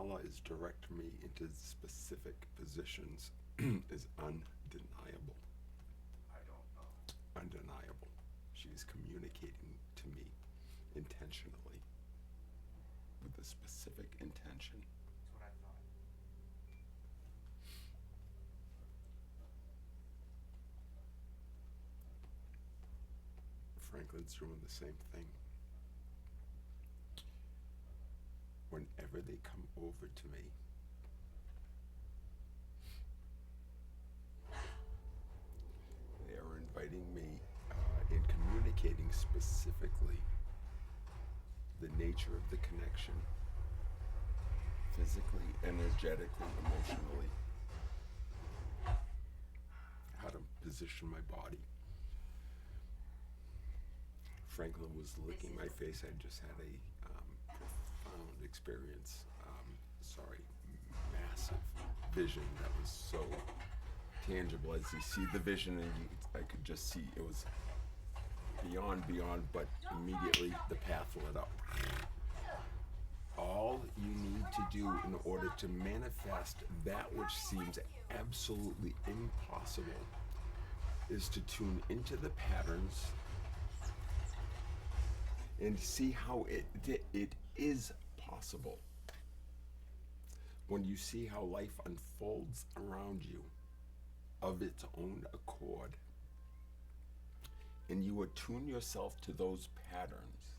Allah is directing me into specific positions is undeniable. I don't know. Undeniable. She's communicating to me intentionally with a specific intention. That's what I thought. Franklin's doing the same thing. Whenever they come over to me, they are inviting me and communicating specifically the nature of the connection, physically, energetically, emotionally, how to position my body. Franklin was licking my face. I just had a profound experience. Massive vision that was so tangible. As you see the vision, and I could just see it was beyond, but immediately the path lit up. All you need to do in order to manifest that which seems absolutely impossible is to tune into the patterns and see how it is possible. When you see how life unfolds around you of its own accord, and you attune yourself to those patterns,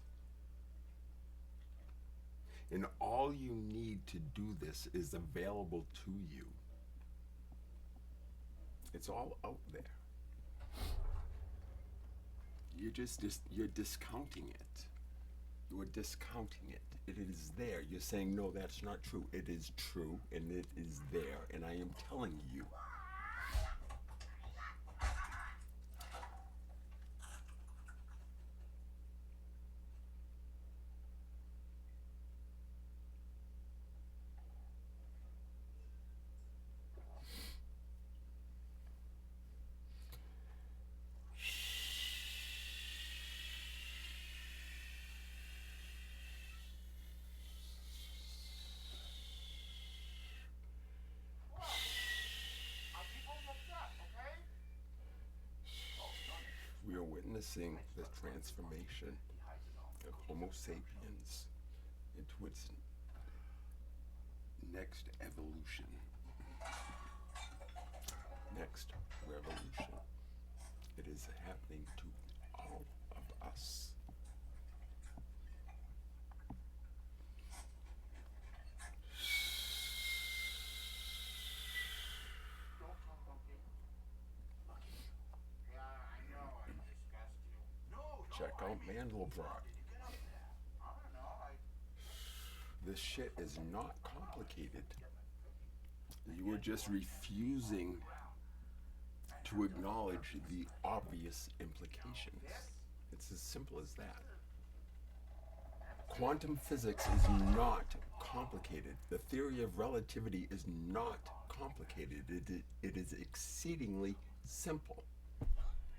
and all you need to do this is available to you. It's all out there. You're discounting it. You are discounting it. It is there. You're saying, no, that's not true. It is true, and it is there, and I am telling you. We are witnessing the transformation of Homo sapiens into its next evolution, next revolution. It is happening to all of us. Check out Mandelbrot. This shit is not complicated. You are just refusing to acknowledge the obvious implications. It's as simple as that. Quantum physics is not complicated. The theory of relativity is not complicated. It is exceedingly simple.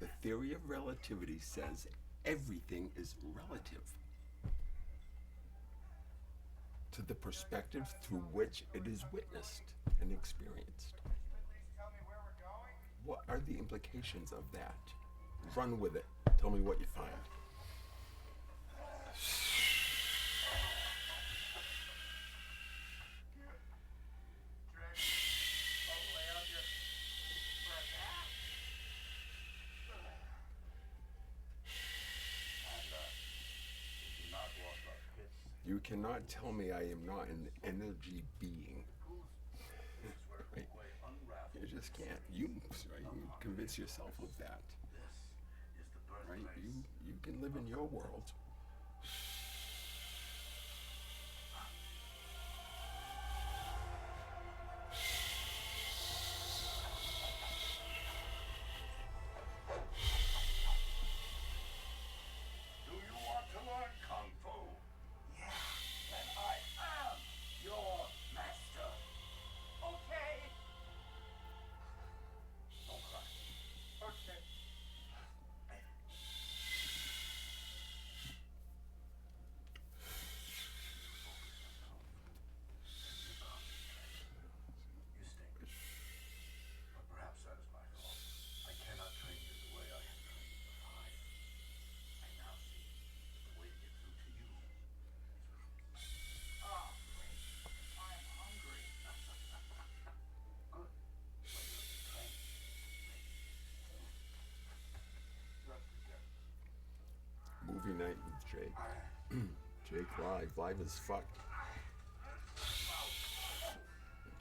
The theory of relativity says everything is relative to the perspective through which it is witnessed and experienced. What are the implications of that? Run with it. Tell me what you find. You cannot tell me I am not an energy being. Right? You just can't. You convince yourself of that. Right? You can live in your world. Jake live. Live as fuck.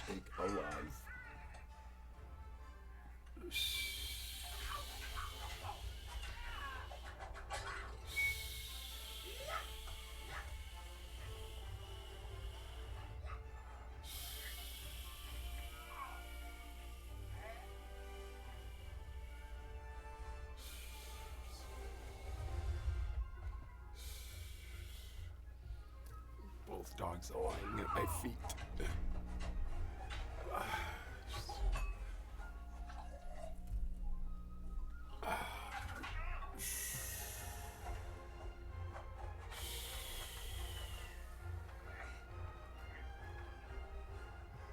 Jake alive. Both dogs are lying at my feet.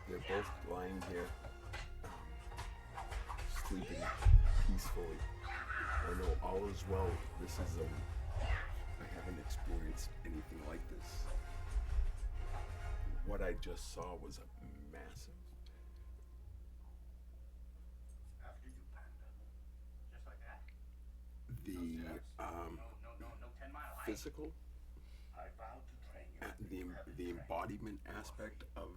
They're both lying here, sleeping peacefully. I know all is well. This is I haven't experienced anything like this. What I just saw was a massive. After you, Panda. Just like that? The No 10-mile hike. physical, I vow to train you. the embodiment aspect of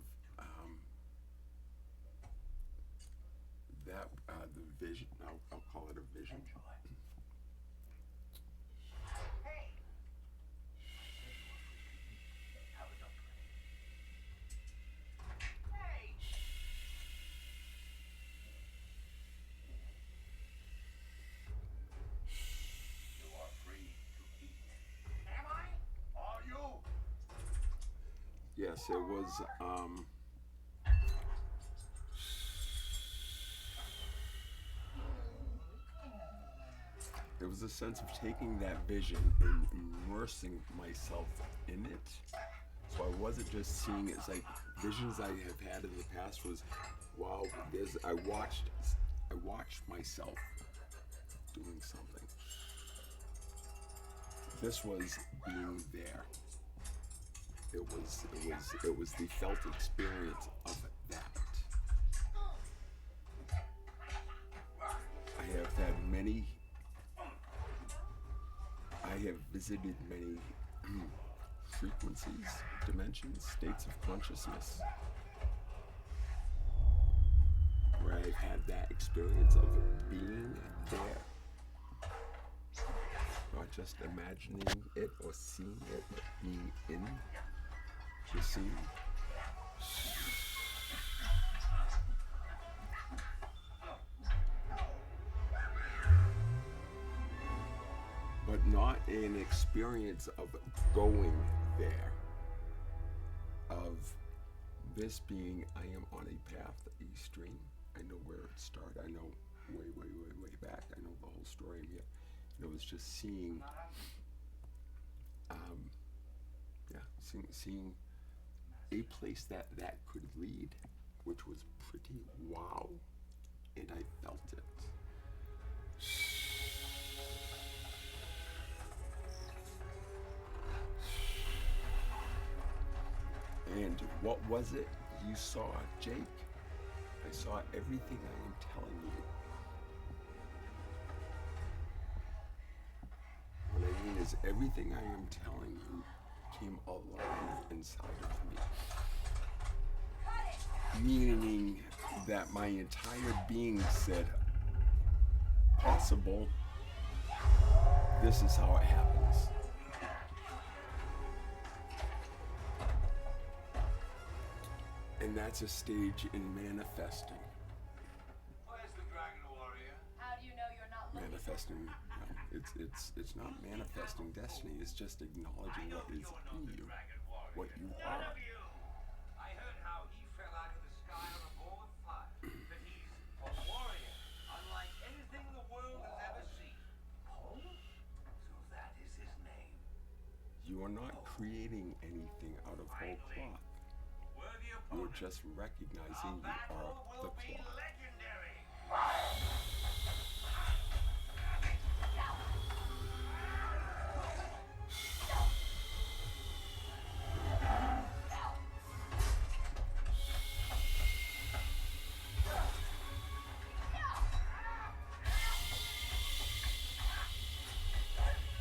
that the vision. I'll call it a vision. Hey! How is up? Hey! You are free to eat. Am I? Are you? Yes, it was. There was a sense of taking that vision and immersing myself in it. So I wasn't just seeing it as like visions I have had in the past was, wow, I watched myself doing something. This was being there. It was the felt experience of that. I have visited many frequencies, dimensions, states of consciousness where I've had that experience of being there. Not just imagining it or seeing it, but being in the scene. But not an experience of going there, of this being, I am on a path, a stream. I know where it started. I know way back. I know the whole story. And it was just seeing, seeing a place that could lead, which was pretty wow, and I felt it. And what was it you saw, Jake? I saw everything I am telling you. What I mean is everything I am telling you came alive inside of me. Meaning that my entire being said, possible, this is how it happens. And that's a stage in manifesting. Where's the dragon warrior? How do you know you're not looking? Manifesting, no, it's not manifesting destiny. It's just acknowledging what is in you, what you are. I heard how he fell out of the sky on a ball of fire. That he's a warrior, unlike anything the world has ever seen. Oh? So that is his name. You are not creating anything out of whole cloth. Worthy You're opponent. just recognizing you Battle are the will be cloth. legendary.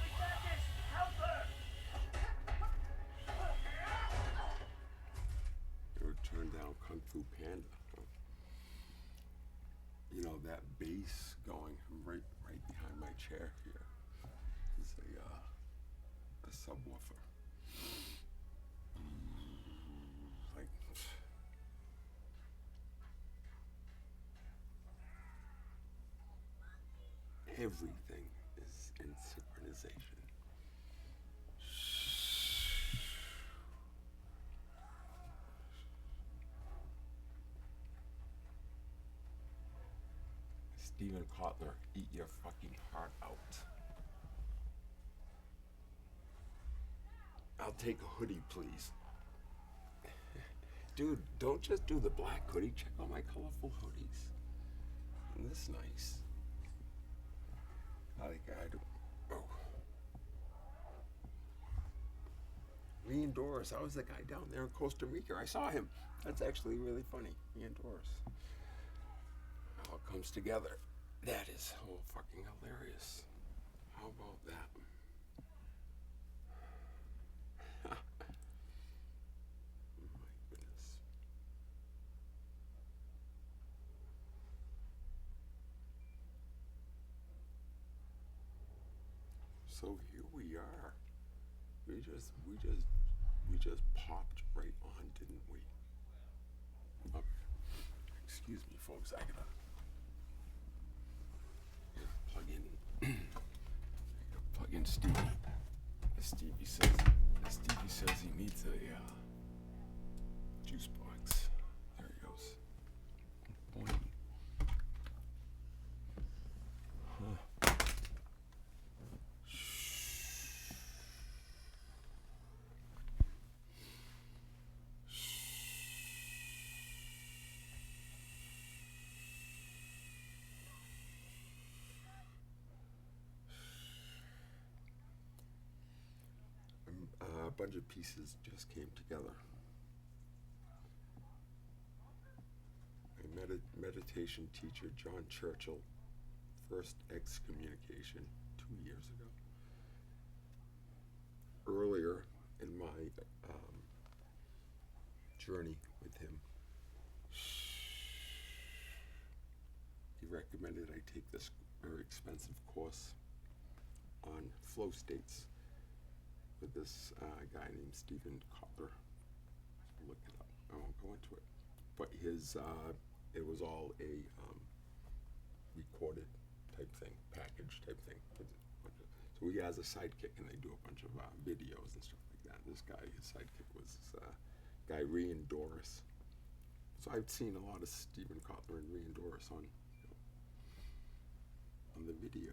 We got this. Help her. Kung Fu Panda. You know that bass going right behind my chair here is a subwoofer. Like everything is in synchronization. Steven Kotler, eat your fucking heart out. I'll take a hoodie, please. Dude, don't just do the black hoodie. Check out my colorful hoodies. Isn't this nice? I think I do. Oh. Ian Doris. I was the guy down there in Costa Rica. I saw him. That's actually really funny. Ian Doris. How it comes together. That is so fucking hilarious. How about that? My goodness. So here we are. We just popped right on, didn't we? Oh, excuse me, folks. I gotta plug in Stevie. Stevie says he needs a juice box. There he goes. Boing. A bunch of pieces just came together. My meditation teacher, John Churchill, first excommunication 2 years ago. Earlier in my journey with him, he recommended I take this very expensive course on flow states with this guy named Steven Kotler. Look it up. I won't go into it. But his, it was all a recorded type thing, package type thing. So he has a sidekick, and they do a bunch of videos and stuff like that. This guy, his sidekick was guy Ian Doris. So I've seen a lot of Steven Kotler and Ian Doris on the video.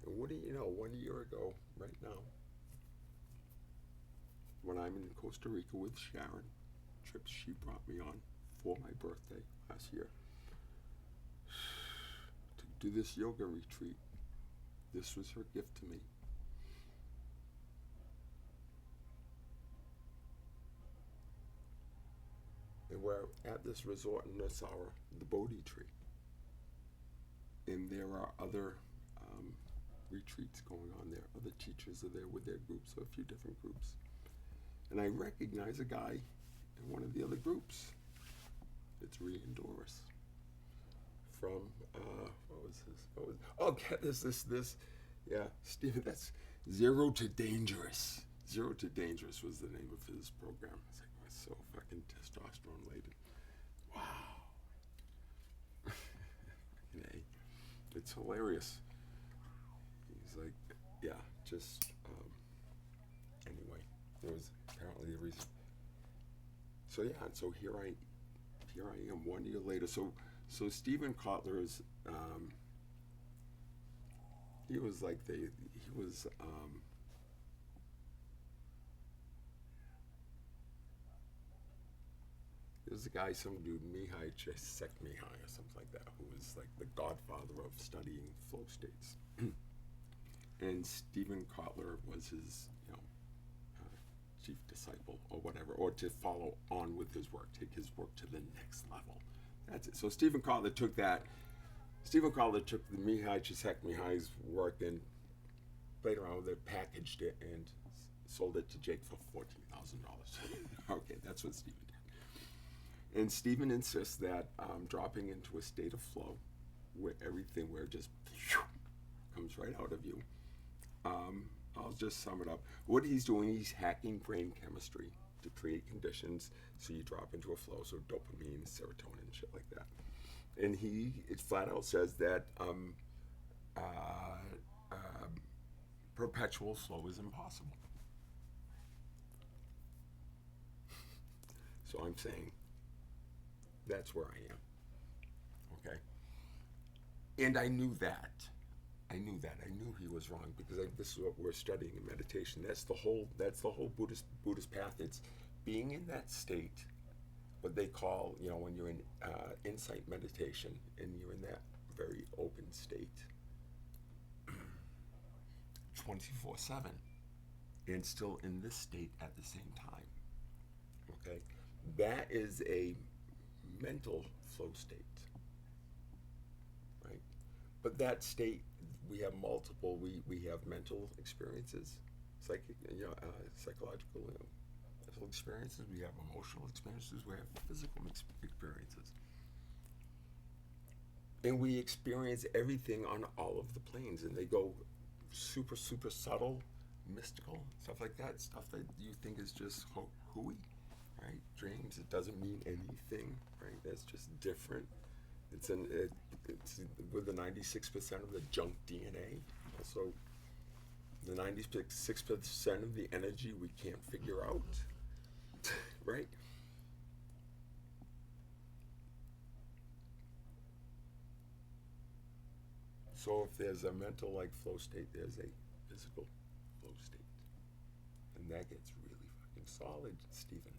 And what do you know, 1 year ago, right now, when I'm in Costa Rica with Sharon, trips she brought me on for my birthday last year, to do this yoga retreat. This was her gift to me. And we're at this resort in Nassau, the Bodhi tree. And there are other retreats going on there. Other teachers are there with their groups, so a few different groups. And I recognize a guy in one of the other groups. It's Ian Doris from, get this. Yeah, Steven, that's Zero to Dangerous. Zero to Dangerous was the name of his program. It's like, it's so fucking testosterone laden. Wow. It's hilarious. He's like, yeah, just, anyway, there was apparently a reason. So yeah, and so here I am 1 year later. So Steven Kotler is, he was a guy, some dude, Mihai Csikszentmihalyi or something like that, who was like the godfather of studying flow states. And Steven Kotler was his, chief disciple or whatever, or to follow on with his work, take his work to the next level. That's it. So Steven Kotler took the Mihai Csikszentmihalyi's work and played around with it, packaged it, and sold it to Jake for $14,000. Okay, that's what Stephen did. And Stephen insists that dropping into a state of flow, where everything, where it just comes right out of you. I'll just sum it up. What he's doing, he's hacking brain chemistry to create conditions so you drop into a flow, so dopamine, serotonin, shit like that. And it flat out says that perpetual flow is impossible. So I'm saying that's where I am. Okay? And I knew that. I knew he was wrong, because this is what we're studying in meditation. That's the whole Buddhist path. It's being in that state, what they call, when you're in insight meditation, and you're in that very open state 24/7, and still in this state at the same time. Okay? That is a mental flow state, right? But that state, we have multiple. We have mental experiences, psychological, mental experiences. We have emotional experiences. We have physical experiences, and we experience everything on all of the planes. And they go super, super subtle, mystical, stuff like that. Stuff that you think is just hooey, right? Dreams. It doesn't mean anything, right? That's just different. It's with the 96% of the junk DNA. Also, the 96% of the energy we can't figure out, right? So if there's a mental flow state, there's a physical flow state, and that gets really fucking solid, Stephen.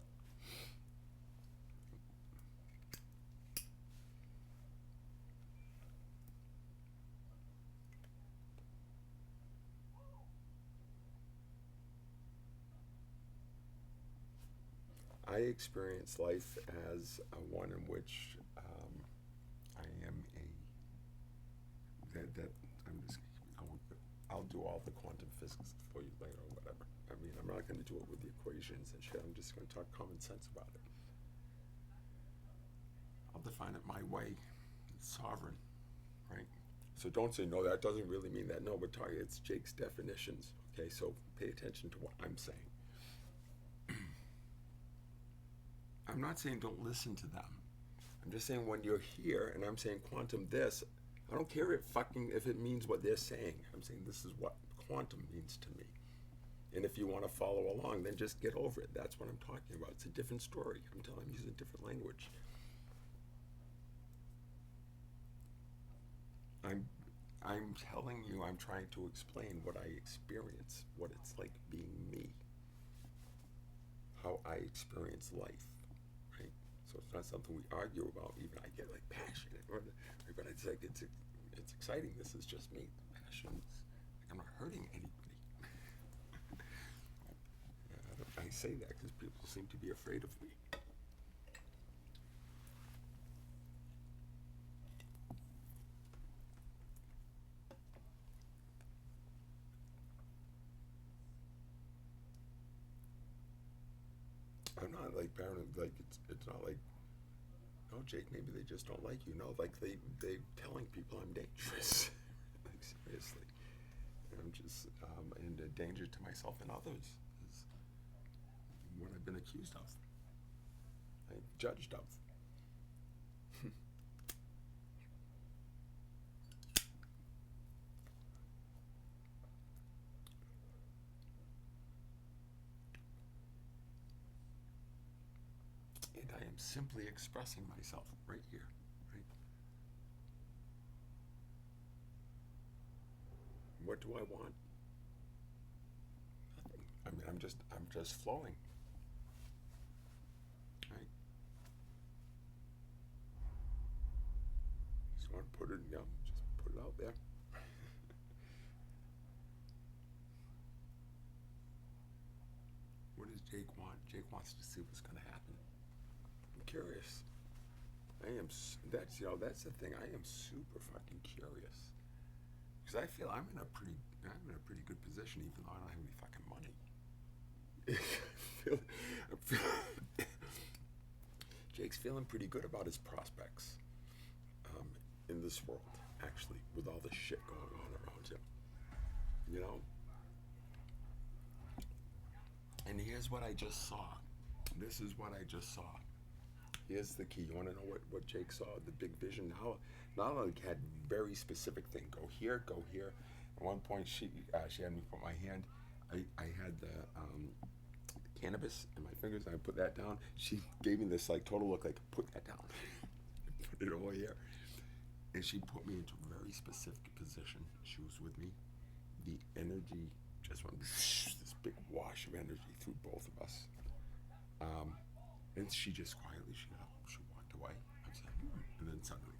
I experience life as one in which I am I'll do all the quantum physics for you later or whatever. I mean, I'm not going to do it with the equations and shit. I'm just going to talk common sense about it. I'll define it my way. It's sovereign, right? So don't say, no, that doesn't really mean that. No, we're talking, it's Jake's definitions. Okay, so pay attention to what I'm saying. I'm not saying don't listen to them. I'm just saying when you're here and I'm saying quantum this, I don't care if it means what they're saying. I'm saying this is what quantum means to me. And if you want to follow along, then just get over it. That's what I'm talking about. It's a different story. I'm using a different language. I'm telling you, I'm trying to explain what I experience, what it's like being me, how I experience life. So it's not something we argue about. Even I get passionate, but it's it's exciting. This is just me. Passion. I'm not hurting anybody. I say that because people seem to be afraid of me. I'm not paranoid. It's not like, oh, Jake, maybe they just don't like you. No, they telling people I'm dangerous. Seriously, I'm just in a danger to myself and others is what I've been accused of, judged of. And I am simply expressing myself right here, right? What do I want? Nothing. I mean, I'm just flowing, right? Just want to put it, just put it out there. What does Jake want? Jake wants to see what's going to happen. I'm curious. That's the thing. I am super fucking curious. Because I feel I'm in a pretty good position, even though I don't have any fucking money. feel, Jake's feeling pretty good about his prospects in this world, actually, with all the shit going on around him. You know? And here's what I just saw. This is what I just saw. Here's the key. You want to know what Jake saw? The big vision. Now I had very specific thing. Go here, go here. At one point, she had me put my hand. I had the cannabis in my fingers, and I put that down. She gave me this like total look, like put that down, put it over here, and she put me into a very specific position. She was with me. The energy just went this big wash of energy through both of us. And she just quietly she walked away. I was like, and then suddenly,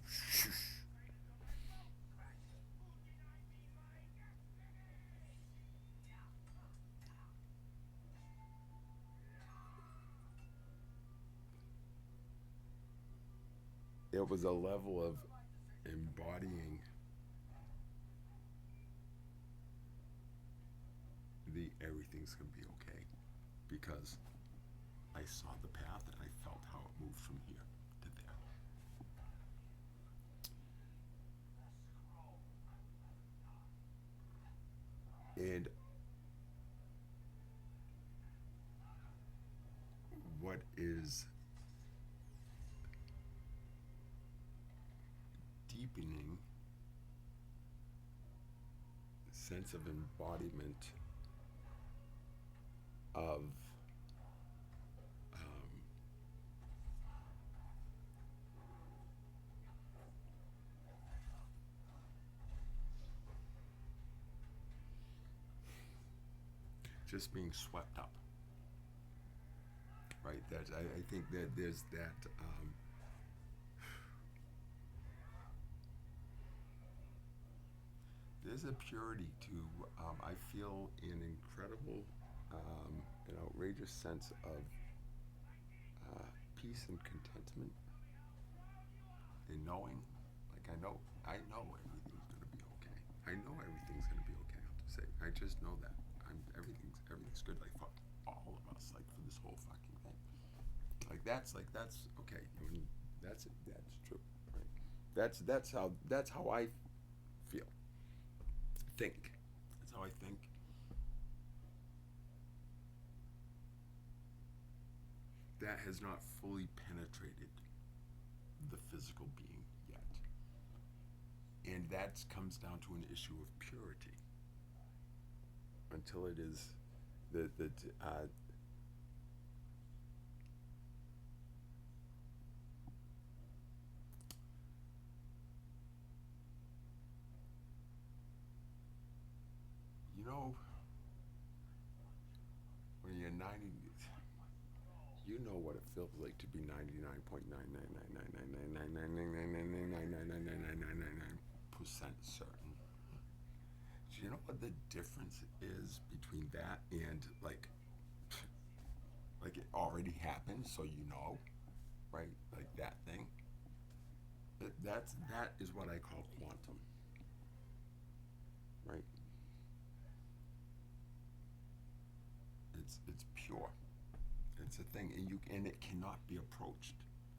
it was a level of embodying the everything's gonna be okay, because I saw the path and I felt how it moved from here to there. And what is deepening sense of embodiment of just being swept up, right? I think that there's that there's a purity to I feel an incredible an outrageous sense of peace and contentment in knowing, like I know everything's gonna be okay. I know everything's gonna be okay. I'll just say I just know that everything's good, like for all of us, like for this whole fucking thing. Like that's okay. I mean, that's true, right? That's how I feel. Think. That's how I think. That has not fully penetrated the physical being yet. And that comes down to an issue of purity. Until it is you know, when you're 90, you know what it feels like to be 99.999999999999999% certain. Do you know what the difference is between that and like it already happened, so you know, right? Like that thing. That is what I call quantum, right? It's pure. It's a thing, and it cannot be approached.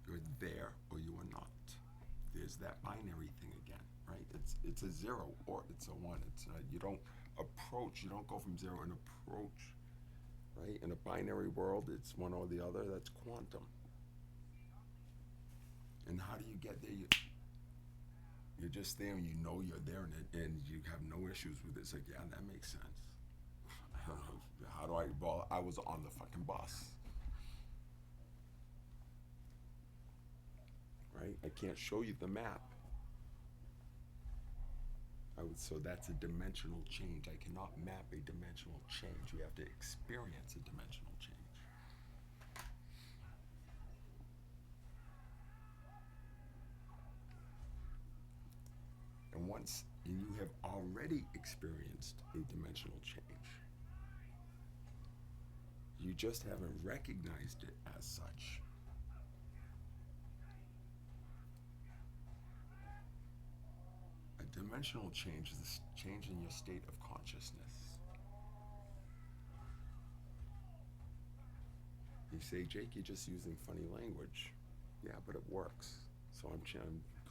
You're there or you are not. There's that binary thing again, right? It's a zero or it's a one. You don't approach. You don't go from zero and approach, right? In a binary world, it's one or the other. That's quantum. And how do you get there? You're just there, and you know you're there, and you have no issues with it. It's like, yeah, that makes sense. I don't know. How do I? Well, I was on the fucking bus. Right? I can't show you the map. So that's a dimensional change. I cannot map a dimensional change. You have to experience a dimensional change. And once you have already experienced a dimensional change, you just haven't recognized it as such. A dimensional change is a change in your state of consciousness. You say, Jake, you're just using funny language. Yeah, but it works. So I'm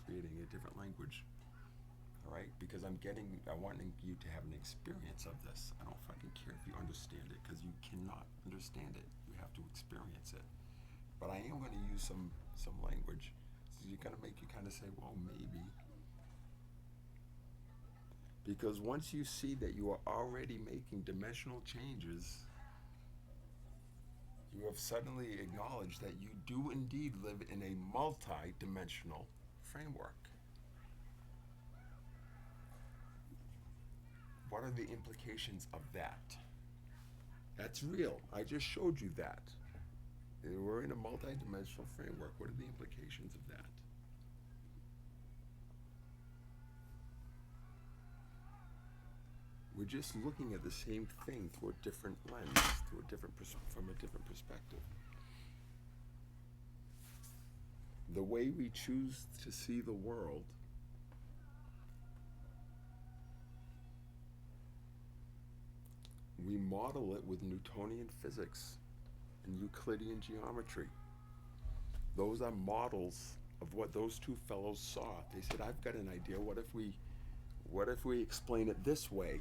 creating a different language. All right? Because I'm wanting you to have an experience of this. I don't fucking care if you understand it, because you cannot understand it. You have to experience it. But I am going to use some language. So you're going to make you kind of say, well, maybe. Because once you see that you are already making dimensional changes, you have suddenly acknowledged that you do indeed live in a multi-dimensional framework. What are the implications of that? That's real. I just showed you that. We're in a multi-dimensional framework. What are the implications of that? We're just looking at the same thing through a different lens, from a different perspective. The way we choose to see the world we model it with Newtonian physics and Euclidean geometry. Those are models of what those two fellows saw. They said, I've got an idea. What if we explain it this way?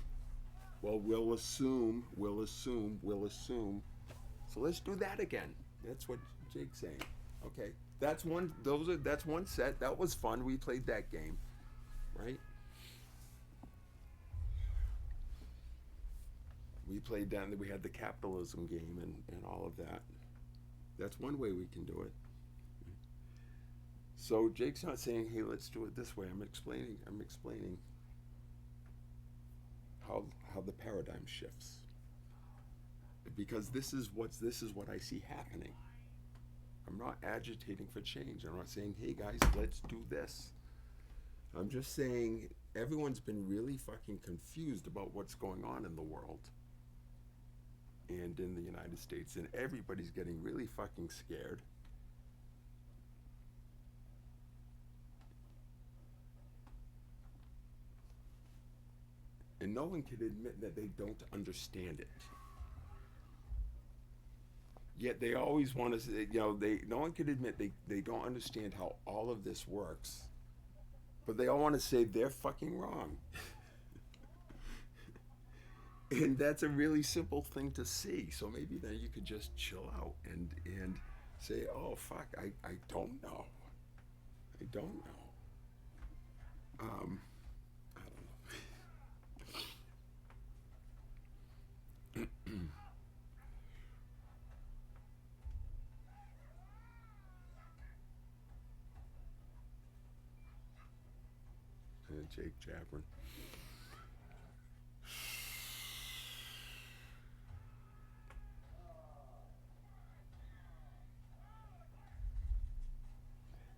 Well, we'll assume. So let's do that again. That's what Jake's saying. Okay, that's one set. That was fun. We played that game, right? We played down. We had the capitalism game and all of that. That's one way we can do it. So Jake's not saying, hey, let's do it this way. I'm explaining how the paradigm shifts. Because this is what I see happening. I'm not agitating for change. I'm not saying, hey guys, let's do this. I'm just saying everyone's been really fucking confused about what's going on in the world and in the United States, and everybody's getting really fucking scared. And no one can admit that they don't understand it. Yet they always want to say, no one can admit they don't understand how all of this works. But they all want to say they're fucking wrong. And that's a really simple thing to see. So maybe then you could just chill out and say, oh fuck, I don't know. I don't know. I don't know. Jake jabbering.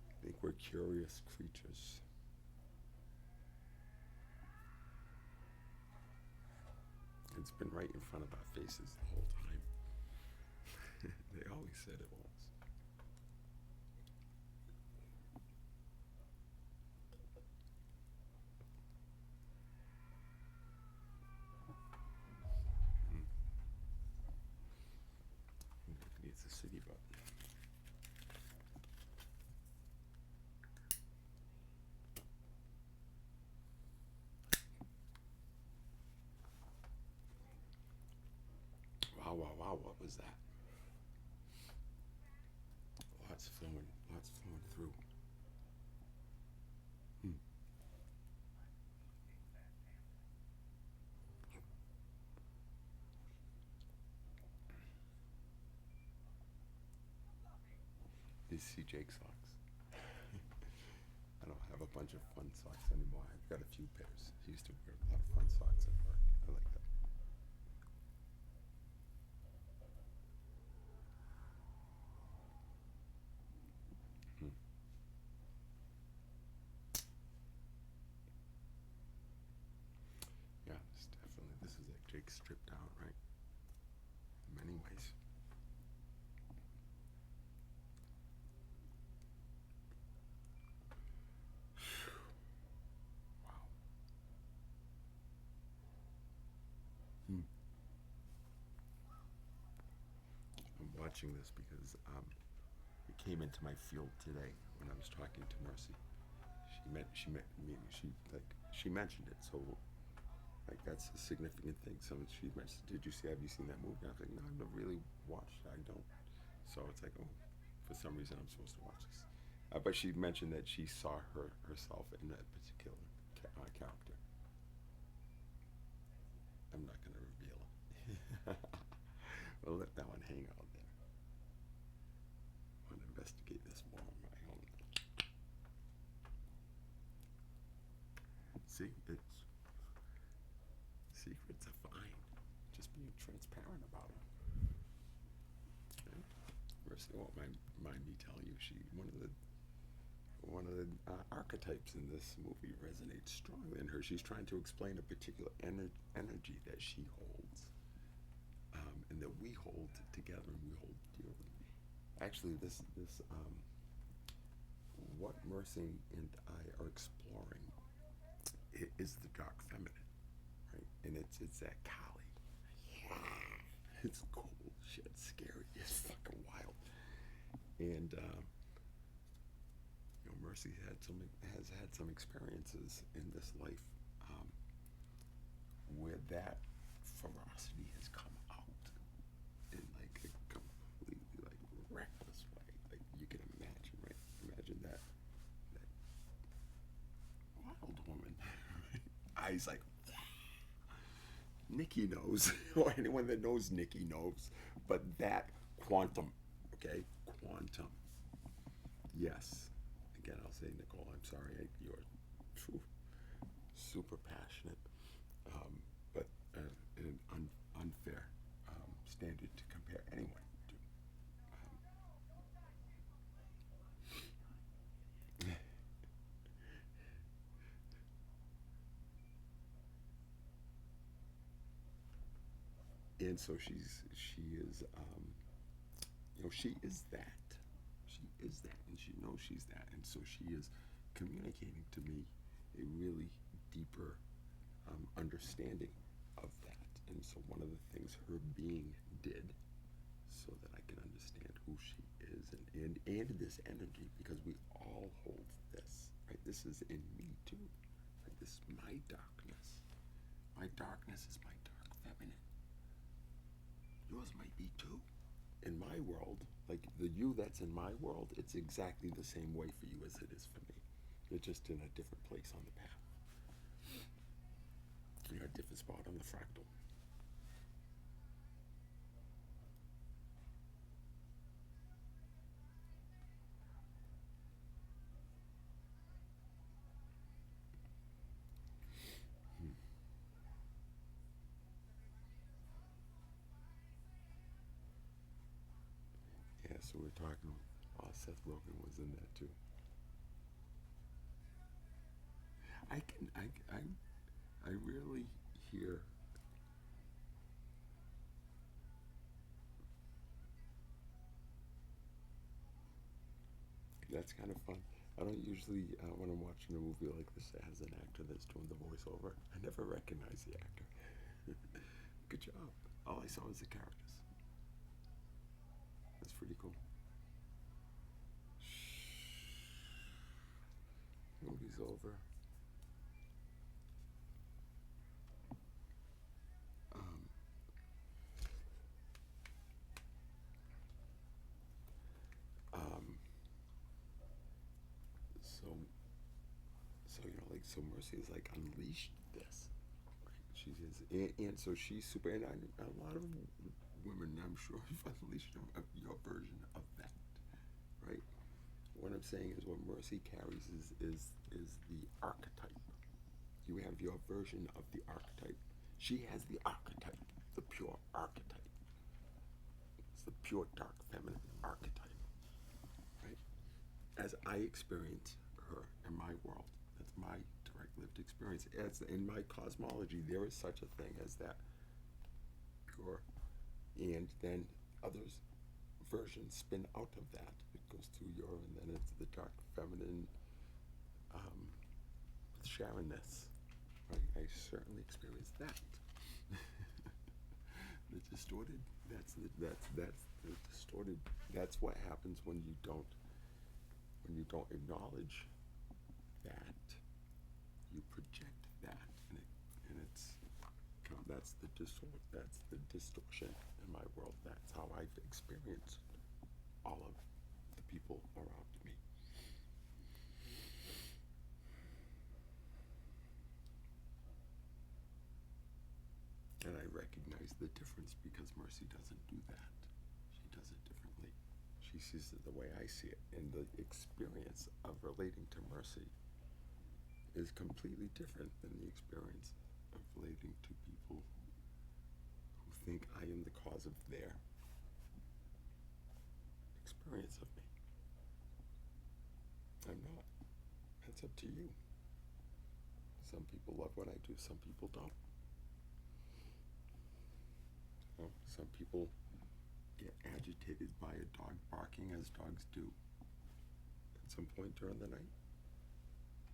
I think we're curious creatures. It's been right in front of our faces the whole time. They always said it was. It's a city button. Wow, what was that? Lots flowing through. These see Jake socks. I don't have a bunch of fun socks anymore. I've got a few pairs. I used to wear a lot of fun socks at work. I like that. Yeah, this is like Jake stripped out, right? In many ways. Wow. I'm watching this because it came into my field today when I was talking to Mercy. She mentioned it, so like that's a significant thing. So she mentioned, have you seen that movie? I was like, no, I've never really watched it. I don't. So it's like, oh, for some reason I'm supposed to watch this. But she mentioned that she saw herself in that particular character. I'm not going to reveal it. We'll let that one hang out there. I want to investigate this more on my own. See, it's secrets are fine. Just being transparent about it. Okay? Mercy won't mind me telling you, one of the archetypes in this movie resonates strongly in her. She's trying to explain a particular energy that she holds, and that we hold together and we hold dearly. Actually, what Mercy and I are exploring is the dark feminine, right? And it's that Kali. Yeah, it's cool shit, scary, it's fucking wild, and Mercy has had some experiences in this life where that ferocity has come out in like a completely like reckless way. Like you can imagine, right? Imagine that wild woman. Eyes like Nikki knows, or anyone that knows Nikki knows. But that quantum, okay, quantum. Yes. Again, I'll say, Nicole, I'm sorry, you're super passionate, but an unfair standard to compare anyone to. And so she is, she is that. She is that, and she knows she's that, and so she is communicating to me a really deeper understanding of that. And so one of the things her being did, so that I can understand who she is, and this energy, because we all hold this, right? This is in me too. Right? This is my darkness. My darkness is my dark feminine. Yours might be too. In my world, like the you that's in my world, it's exactly the same way for you as it is for me. You're just in a different place on the path. You're a different spot on the fractal. Yeah, so we're talking. Seth Rogen was in that too. I really hear. That's kind of fun. I don't usually, when I'm watching a movie like this that has an actor that's doing the voiceover, I never recognize the actor. Good job. All I saw was the characters. That's pretty cool. Movie's over. Um, um, so, so Mercy is like unleashed this, right? She is, and so she's super, and a lot of women, I'm sure, have unleashed your version of that, right? What I'm saying is, what Mercy carries is the archetype. You have your version of the archetype. She has the archetype, the pure archetype. It's the pure dark feminine archetype, right? As I experience her in my world, that's my direct lived experience. As in my cosmology, there is such a thing as that pure, and then others versions spin out of that. It goes to your, and then it's the dark feminine with Sharonness. Right? I certainly experienced that. The distorted. That's distorted. That's what happens when you don't acknowledge that. You project that, and that's the distortion in my world. That's how I've experienced all of the people around me. And I recognize the difference because Mercy doesn't do that. She does it differently. She sees it the way I see it. And the experience of relating to Mercy is completely different than the experience of relating to people who think I am the cause of their experience of me. I'm not. That's up to you. Some people love what I do, some people don't. Some people get agitated by a dog barking, as dogs do. At some point during the night,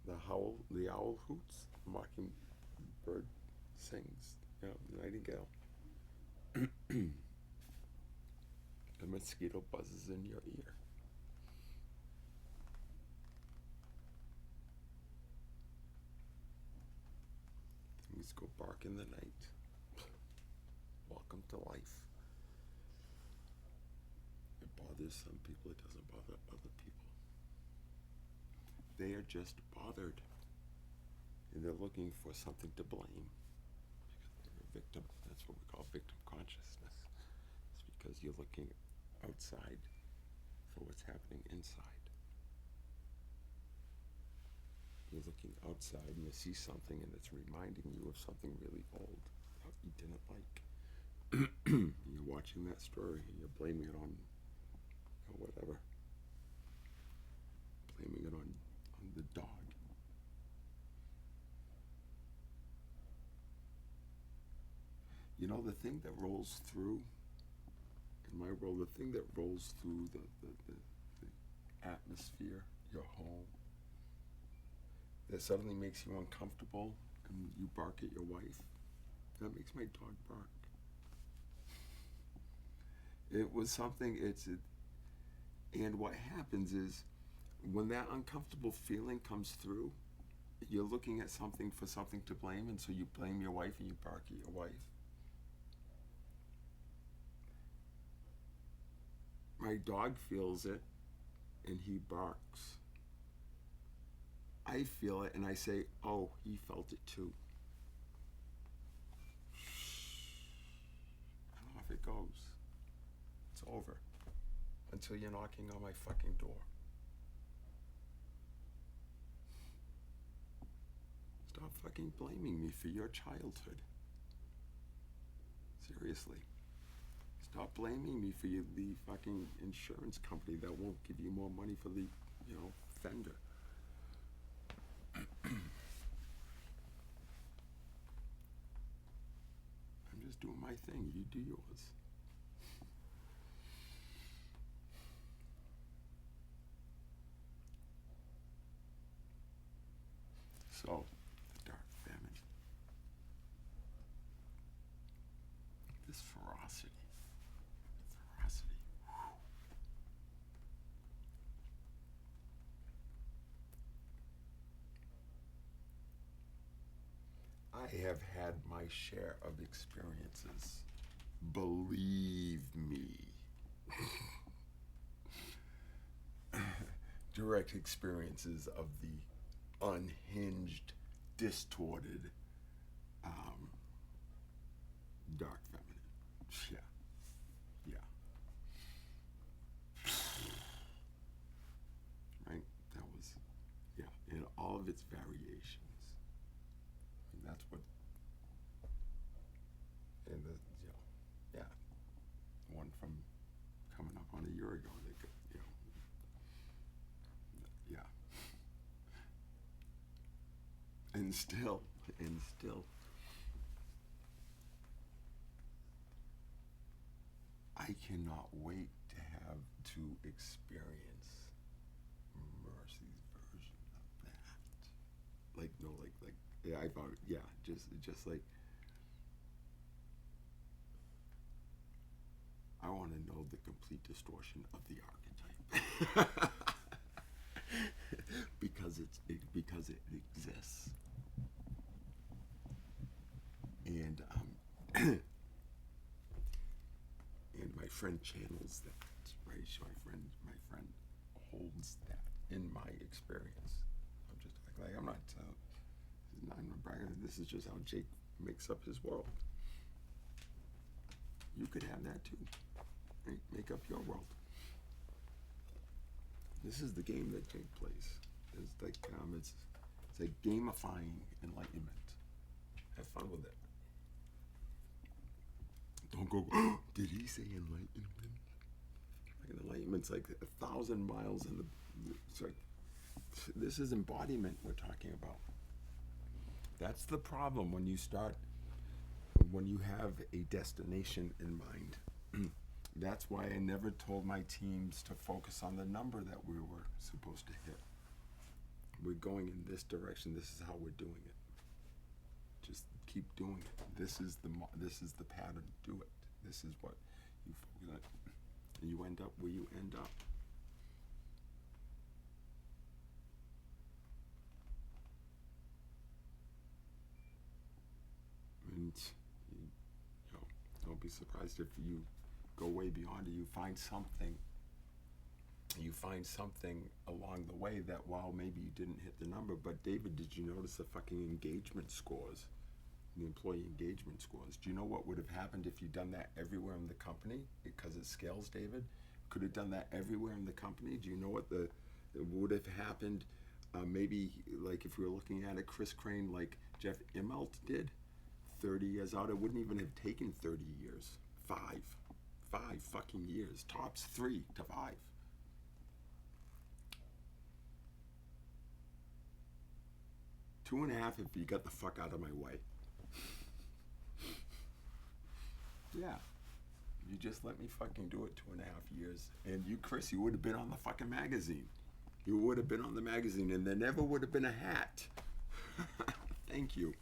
the owl hoots, the mockingbird sings, the nightingale. The mosquito buzzes in your ear. Things go bark in the night. Welcome to life. It bothers some people, it doesn't bother other people. They are just bothered, and they're looking for something to blame because they're a victim. That's what we call victim consciousness. It's because you're looking outside for what's happening inside. You're looking outside and you see something and it's reminding you of something really old that you didn't like. You're watching that story and you're blaming it on whatever. Blaming it on the dog. You know, the thing that rolls through, in my world, the thing that rolls through the atmosphere, your home, that suddenly makes you uncomfortable and you bark at your wife, that makes my dog bark. It was something, and what happens is, when that uncomfortable feeling comes through, you're looking at something for something to blame, and so you blame your wife and you bark at your wife. My dog feels it, and he barks. I feel it, and I say, oh, he felt it too. And off it goes. It's over. Until you're knocking on my fucking door. Stop fucking blaming me for your childhood. Seriously. Stop blaming me for the fucking insurance company that won't give you more money for the, fender. I'm just doing my thing. You do yours. So, the dark famine. This ferocity. I have had my share of experiences. Believe me. Direct experiences of the unhinged, distorted, dark feminine. Yeah. Right? That was, in all of its variations. And that's what, and the, one from coming up on a year ago, they could, and still, I cannot wait to experience Mercy's version of that. Just like, I want to know the complete distortion of the archetype. because it exists. And and my friend channels that, right? So my friend holds that in my experience. I'm just like I'm not bragging. This is just how Jake makes up his world. You could have that too. Right? Make up your world. This is the game that Jake plays. It's like it's like gamifying enlightenment. Have fun with it. Don't go, oh, did he say enlightenment? Like enlightenment's like 1,000 miles in the. It's like, this is embodiment we're talking about. That's the problem when you have a destination in mind. That's why I never told my teams to focus on the number that we were supposed to hit. We're going in this direction. This is how we're doing it. Just keep doing it. This is the pattern. Do it. This is what you focus on. And you end up where you end up. And don't be surprised if you go way beyond it. You find something along the way that, while maybe you didn't hit the number, but David, did you notice the fucking engagement scores? The employee engagement scores. Do you know what would have happened if you'd done that everywhere in the company? Because it scales, David. Could have done that everywhere in the company. Do you know what would have happened? Maybe like if we were looking at it, Chris Crane, like Jeff Immelt did, 30 years out. It wouldn't even have taken 30 years. 5 fucking years. Tops 3 to 5. Two and a half if you got the fuck out of my way. Yeah. You just let me fucking do it 2.5 years. And you, Chris, you would have been on the fucking magazine. You would have been on the magazine, and there never would have been a hat. Thank you.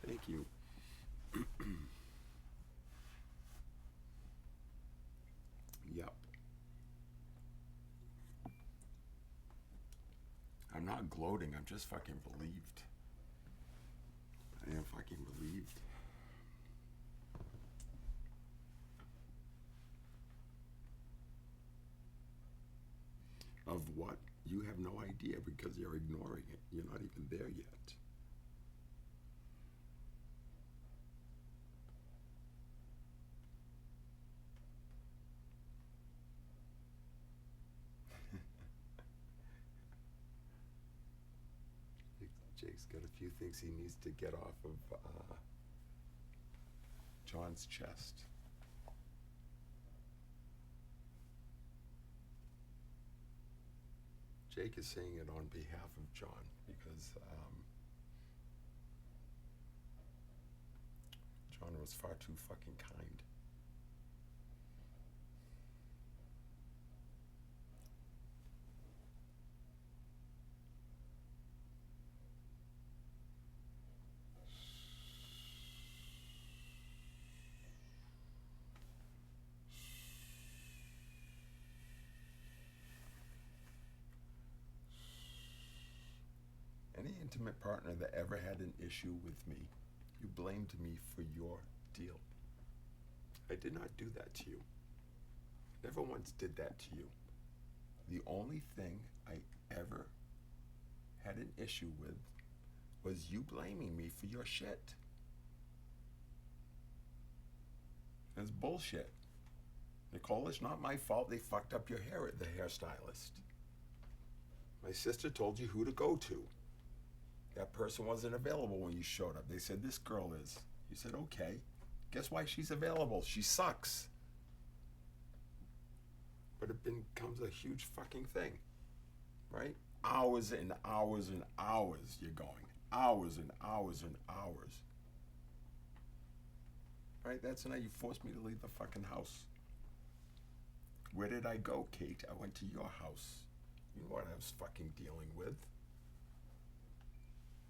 Thank you. Yep. I'm not gloating, I'm just fucking relieved. I am fucking relieved. Of what? You have no idea because you're ignoring it. You're not even there yet. Jake's got a few things he needs to get off of John's chest. Jake is saying it on behalf of John because John was far too fucking kind. Any intimate partner that ever had an issue with me, you blamed me for your deal. I did not do that to you. Never once did that to you. The only thing I ever had an issue with was you blaming me for your shit. That's bullshit. Nicole, it's not my fault they fucked up your hair at the hairstylist. My sister told you who to go to. That person wasn't available when you showed up. They said, this girl is. You said, okay. Guess why she's available? She sucks. But it becomes a huge fucking thing, right? Hours and hours and hours you're going. Hours and hours and hours. Right? That's the night you forced me to leave the fucking house. Where did I go, Kate? I went to your house. You know what I was fucking dealing with.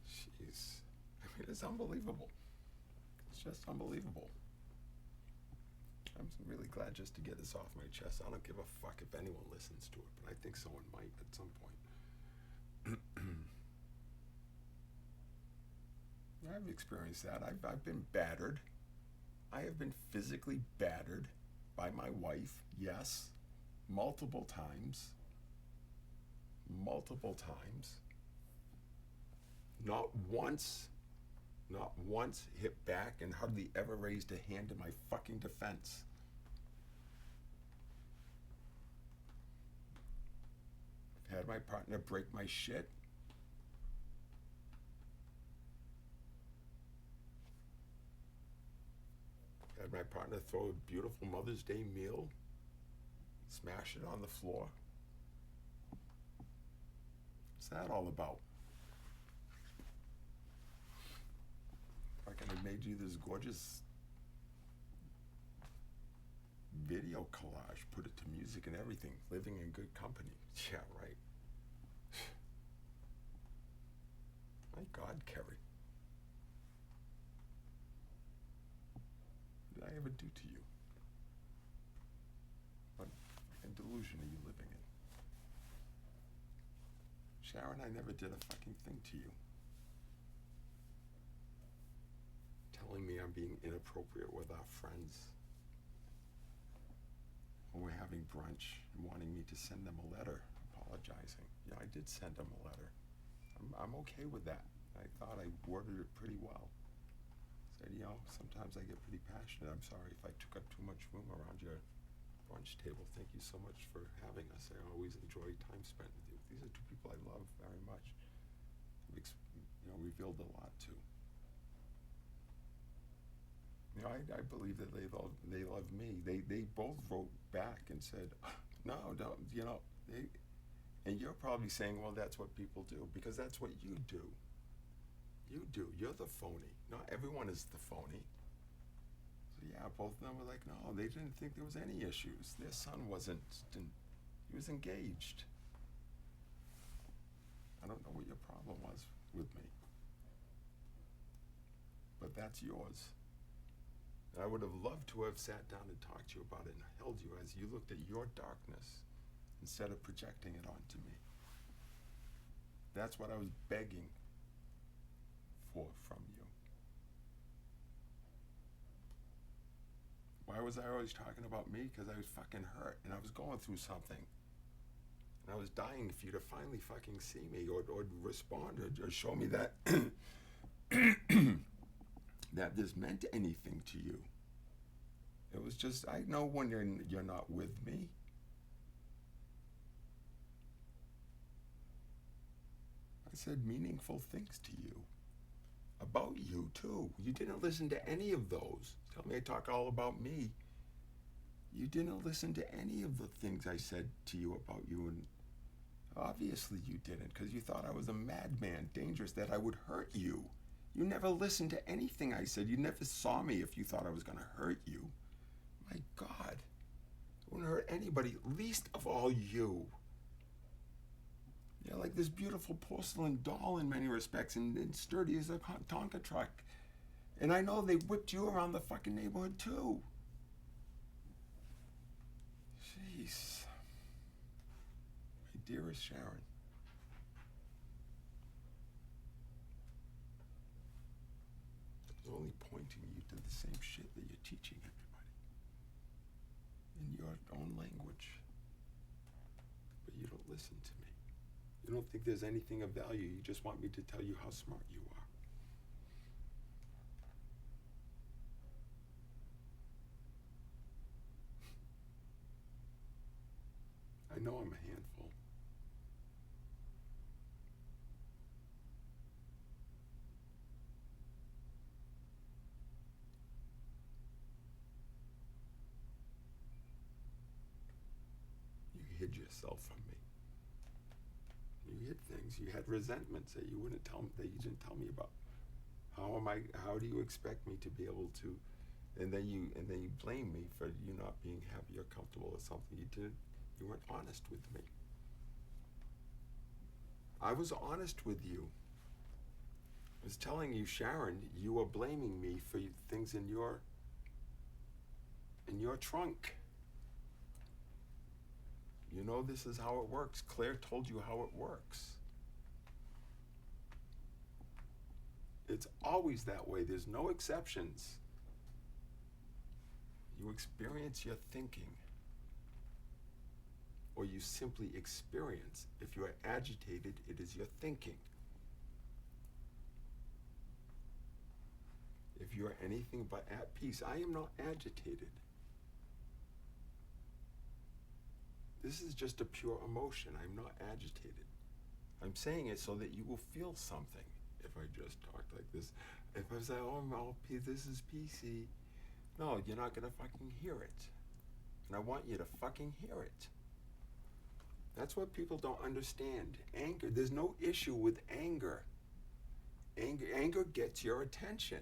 Jeez. I mean, it's unbelievable. It's just unbelievable. I'm really glad just to get this off my chest. I don't give a fuck if anyone listens to it, but I think someone might at some point. I've experienced that. I've been battered. I have been physically battered by my wife, yes, multiple times. Multiple times. Not once hit back and hardly ever raised a hand in my fucking defense. I've had my partner break my shit. Had my partner throw a beautiful Mother's Day meal, smash it on the floor. What's that all about? Fucking, I made you this gorgeous video collage, put it to music and everything, living in good company. Yeah, right. My God, Kerry. What did I ever do to you? What fucking delusion are you living in? Sharon, I never did a fucking thing to you. Telling me I'm being inappropriate with our friends. When we're having brunch and wanting me to send them a letter apologizing. Yeah, I did send them a letter. I'm okay with that. I thought I worded it pretty well. Said, you know, sometimes I get pretty passionate. I'm sorry if I took up too much room around your brunch table. Thank you so much for having us. I always enjoy time spent with you. These are two people I love very much. I've revealed a lot to. You know, I believe that they love me. They both wrote back and said, no, don't, you know, and you're probably saying, well, that's what people do, because that's what you do. You do. You're the phony. Not everyone is the phony. So yeah, both of them were like, no, they didn't think there was any issues. Their son he was engaged. I don't know what your problem was with me, but that's yours. I would have loved to have sat down and talked to you about it and held you as you looked at your darkness instead of projecting it onto me. That's what I was begging for from you. Why was I always talking about me? Because I was fucking hurt and I was going through something. And I was dying for you to finally fucking see me or respond or show me that that this meant anything to you. It was just, I know when you're not with me. I said meaningful things to you. About you, too. You didn't listen to any of those. Tell me I talk all about me. You didn't listen to any of the things I said to you about you, and obviously you didn't, because you thought I was a madman, dangerous, that I would hurt you. You never listened to anything I said. You never saw me if you thought I was going to hurt you. My God. I wouldn't hurt anybody, least of all you. You're like this beautiful porcelain doll in many respects and sturdy as a Tonka truck. And I know they whipped you around the fucking neighborhood too. Jeez. My dearest Sharon. I was only pointing you to the same shit that you're teaching everybody. In your own language. But you don't listen to me. You don't think there's anything of value. You just want me to tell you how smart you are. I know I'm a handful. You hid yourself from me. You hid things. You had resentments that you didn't tell me about. How do you expect me to be able to, and then you blame me for you not being happy or comfortable with something you did. You weren't honest with me. I was honest with you. I was telling you, Sharon, you were blaming me for things in your in your trunk. You know this is how it works. Claire told you how it works. It's always that way. There's no exceptions. You experience your thinking, or you simply experience. If you are agitated, it is your thinking. If you are anything but at peace, I am not agitated. This is just a pure emotion. I'm not agitated. I'm saying it so that you will feel something. If I just talked like this, if I say, oh, I'm all this is PC, no, you're not gonna fucking hear it. And I want you to fucking hear it. That's what people don't understand. Anger, there's no issue with anger. Anger gets your attention.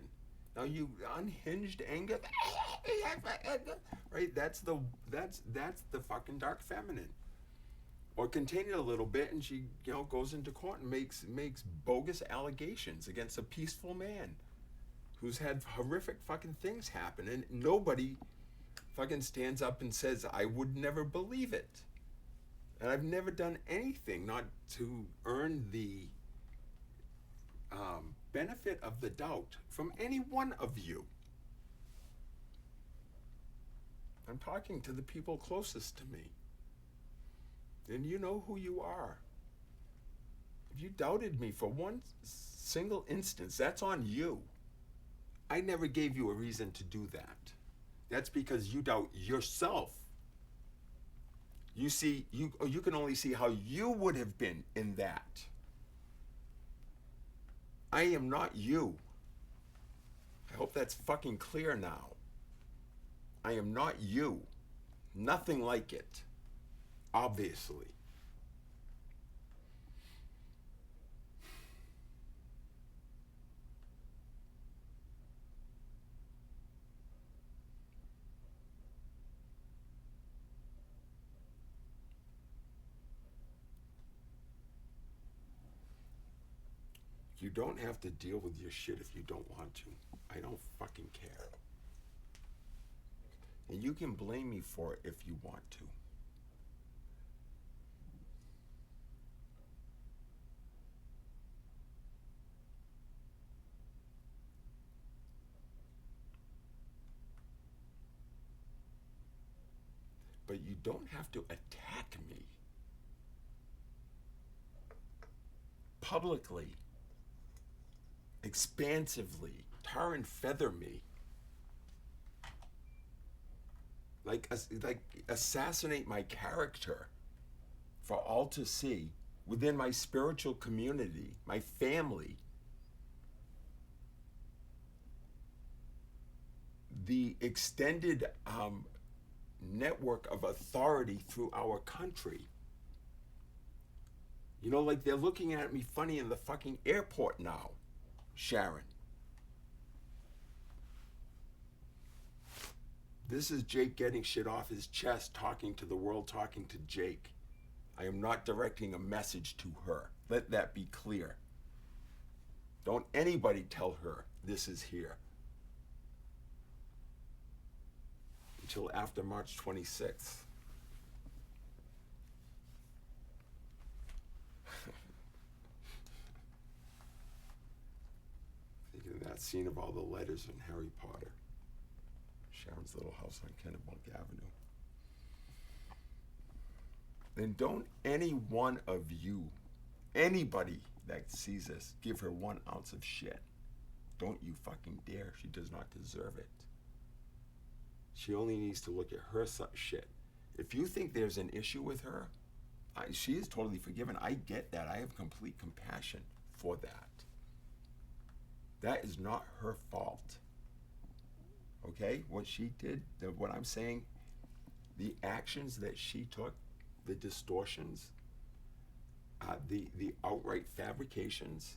Now you unhinged anger, right? That's the fucking dark feminine. Or contain it a little bit, and she, goes into court and makes bogus allegations against a peaceful man who's had horrific fucking things happen, and nobody fucking stands up and says, I would never believe it. And I've never done anything not to earn the benefit of the doubt from any one of you. I'm talking to the people closest to me. And you know who you are. If you doubted me for one single instance, that's on you. I never gave you a reason to do that. That's because you doubt yourself. You see, you can only see how you would have been in that. I am not you. I hope that's fucking clear now. I am not you. Nothing like it. Obviously. You don't have to deal with your shit if you don't want to. I don't fucking care. And you can blame me for it if you want to. But you don't have to attack me publicly, expansively, tar and feather me, like assassinate my character for all to see within my spiritual community, my family, the extended network of authority through our country. Like they're looking at me funny in the fucking airport now, Sharon. This is Jake getting shit off his chest, talking to the world, talking to Jake. I am not directing a message to her. Let that be clear. Don't anybody tell her this is here. Until after March 26th. Thinking of that scene of all the letters in Harry Potter. Sharon's little house on Kennebunk Avenue. Then don't any one of you, anybody that sees this, give her 1 ounce of shit. Don't you fucking dare. She does not deserve it. She only needs to look at her shit. If you think there's an issue with her, she is totally forgiven. I get that. I have complete compassion for that. That is not her fault. Okay? What she did, what I'm saying, the actions that she took, the distortions, the outright fabrications,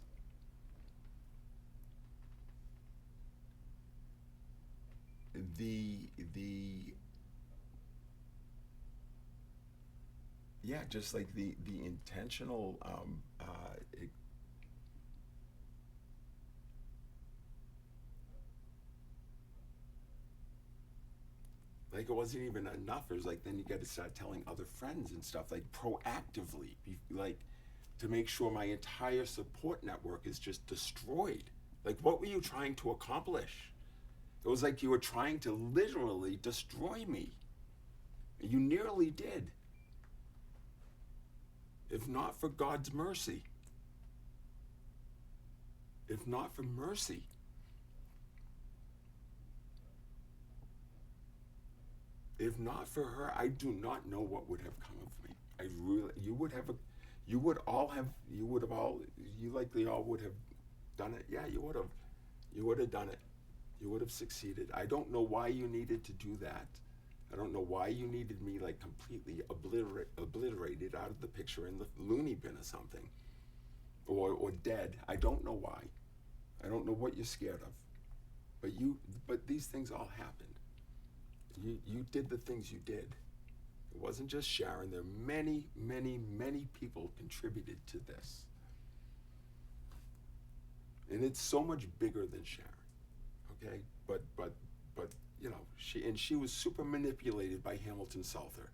just like the intentional Like, it wasn't even enough. It was like, then you got to start telling other friends and stuff, like proactively, like to make sure my entire support network is just destroyed. Like, what were you trying to accomplish? It was like you were trying to literally destroy me. You nearly did. If not for God's mercy. If not for mercy. If not for her, I do not know what would have come of me. I really, you would likely all would have done it. Yeah, you would have done it. You would have succeeded. I don't know why you needed to do that. I don't know why you needed me like completely obliterated out of the picture in the loony bin or something, or dead. I don't know why. I don't know what you're scared of, but these things all happened. You did the things you did. It wasn't just Sharon. There are many, many, many people contributed to this. And it's so much bigger than Sharon, okay? But you know, she was super manipulated by Hamilton Salter.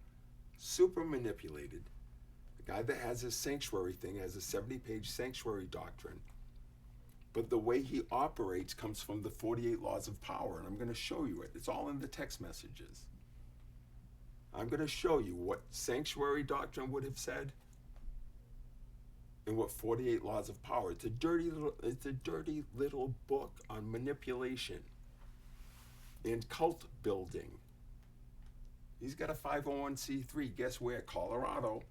Super manipulated. The guy that has his sanctuary thing has a 70-page sanctuary doctrine. But the way he operates comes from the 48 laws of power, and I'm going to show you it. It's all in the text messages. I'm going to show you what sanctuary doctrine would have said and what 48 laws of power. It's a dirty little book on manipulation and cult building. He's got a 501c3. Guess where? Colorado.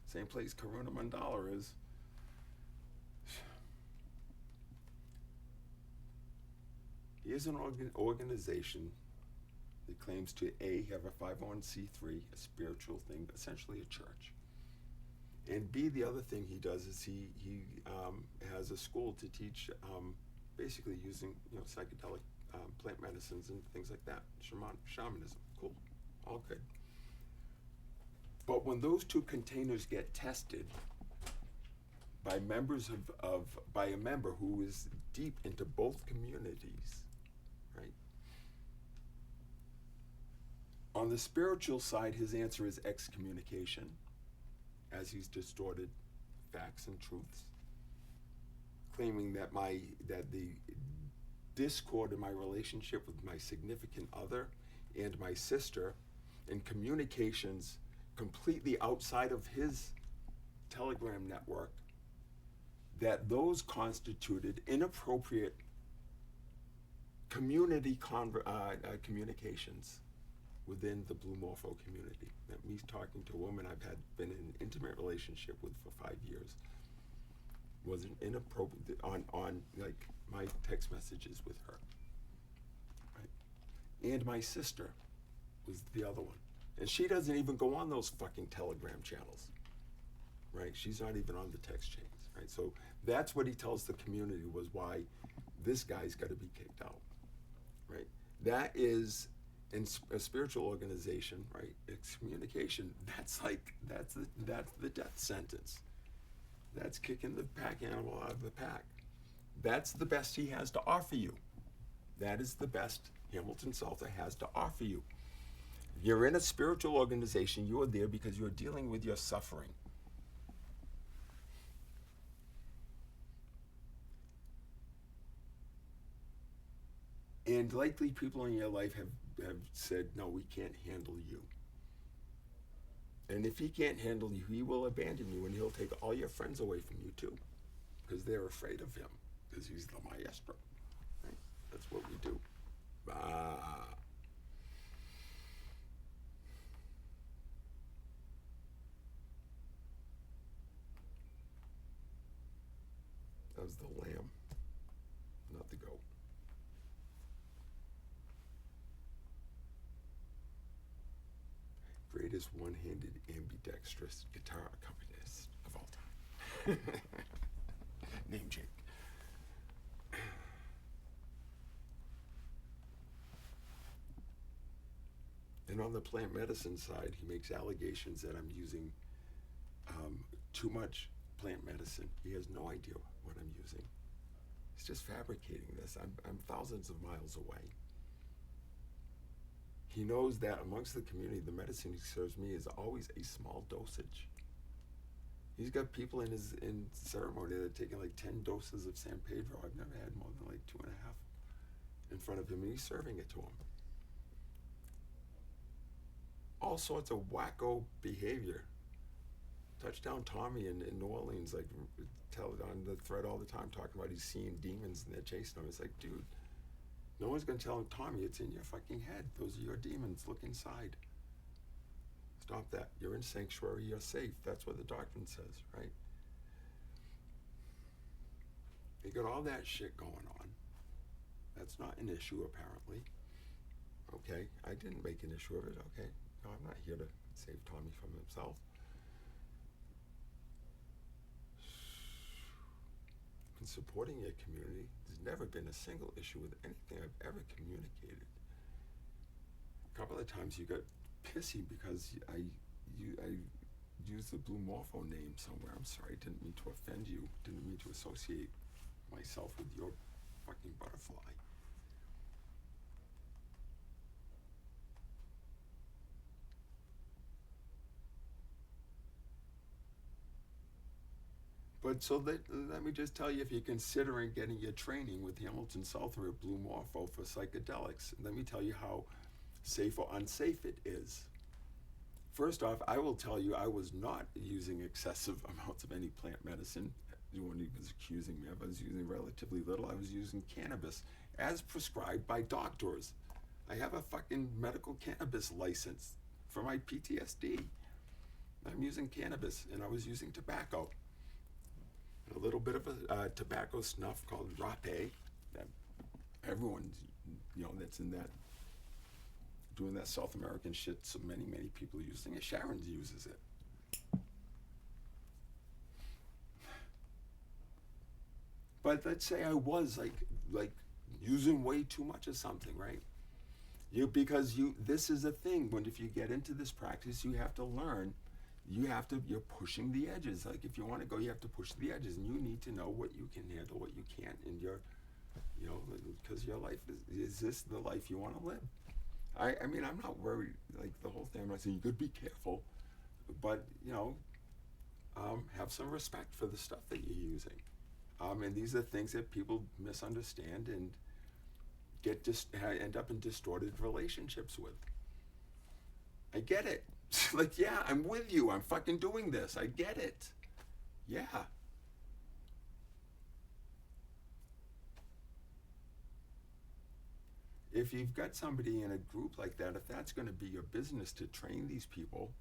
Same place Karuna Mandala is. He is an organization that claims to A, have a 501c3, a spiritual thing, essentially a church. And B, the other thing he does is he has a school to teach basically using psychedelic plant medicines and things like that, shamanism. Cool, all good. But when those two containers get tested by members by a member who is deep into both communities, right? On the spiritual side, his answer is excommunication, as he's distorted facts and truths, claiming that the discord in my relationship with my significant other and my sister, and communications completely outside of his Telegram network, that those constituted inappropriate community communications within the Blue Morpho community. That me talking to a woman I've been in an intimate relationship with for 5 years wasn't inappropriate on like my text messages with her. Right? And my sister was the other one. And she doesn't even go on those fucking Telegram channels. Right? She's not even on the text chains. Right? So that's what he tells the community was why this guy's got to be kicked out. Right? That is in a spiritual organization, right? Excommunication. That's the death sentence. That's kicking the pack animal out of the pack. That's the best he has to offer you. That is the best Hamilton Salter has to offer you. You're in a spiritual organization. You are there because you're dealing with your suffering. And likely people in your life have said, no, we can't handle you. And if he can't handle you, he will abandon you and he'll take all your friends away from you too. Because they're afraid of him. Because he's the maestro. Right? That's what we do. That was the lamb, not the goat. Greatest one-handed ambidextrous guitar accompanist of all time. Name Jake. And on the plant medicine side, he makes allegations that I'm using too much plant medicine. He has no idea what I'm using. He's just fabricating this. I'm thousands of miles away. he knows that amongst the community, the medicine he serves me is always a small dosage. He's got people in ceremony that are taking like 10 doses of San Pedro. I've never had more than like 2.5 in front of him, and he's serving it to him. All sorts of wacko behavior. Touchdown Tommy in New Orleans, like, tell it on the thread all the time, talking about he's seeing demons and they're chasing him. It's like, dude, no one's gonna tell him, Tommy, it's in your fucking head. Those are your demons. Look inside. Stop that. You're in sanctuary, you're safe. That's what the doctrine says, right? They got all that shit going on. That's not an issue, apparently. Okay, I didn't make an issue of it, okay? No, I'm not here to save Tommy from himself. In supporting your community, there's never been a single issue with anything I've ever communicated. A couple of times you got pissy because I used the Blue Morpho name somewhere. I'm sorry, didn't mean to offend you. Didn't mean to associate myself with your fucking butterfly. But so let me just tell you, if you're considering getting your training with Hamilton Southern or Blue Morpho for psychedelics, let me tell you how safe or unsafe it is. First off, I will tell you I was not using excessive amounts of any plant medicine. When he was accusing me of, I was using relatively little. I was using cannabis as prescribed by doctors. I have a fucking medical cannabis license for my PTSD. I'm using cannabis, and I was using tobacco. A little bit of a tobacco snuff called Rape that everyone's, that's in that, doing that South American shit. So many people using it. Sharon uses it. But let's say I was like using way too much of something, right? This is a thing. When if you get into this practice, you have to learn. You're pushing the edges. Like if you want to go, you have to push the edges, and you need to know what you can handle, what you can't, and because your life is this the life you want to live? I mean, I'm not worried, like the whole thing. I'm not saying you could be careful, but have some respect for the stuff that you're using. And these are things that people misunderstand and end up in distorted relationships with. I get it. Like, yeah, I'm with you. I'm fucking doing this. I get it. Yeah. If you've got somebody in a group like that, if that's going to be your business to train these people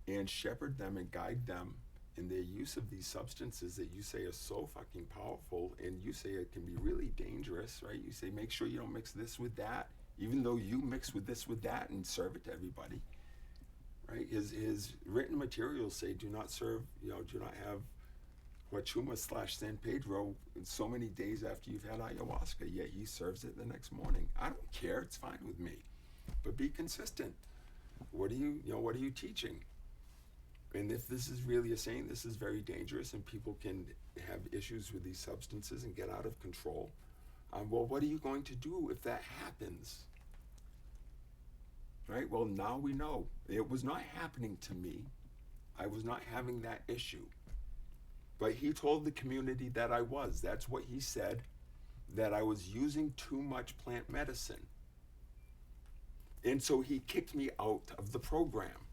and shepherd them and guide them in their use of these substances that you say are so fucking powerful, and you say it can be really dangerous, right? You say, make sure you don't mix this with that, even though you mix with this with that and serve it to everybody. Right? His written materials say do not serve, do not have Huachuma/San Pedro so many days after you've had ayahuasca, yet he serves it the next morning. I don't care, it's fine with me. But be consistent. What are you teaching? And if this is really a saying, this is very dangerous and people can have issues with these substances and get out of control. Well, what are you going to do if that happens? Right? Well, now we know. It was not happening to me. I was not having that issue. But he told the community that I was. That's what he said, that I was using too much plant medicine. And so he kicked me out of the program.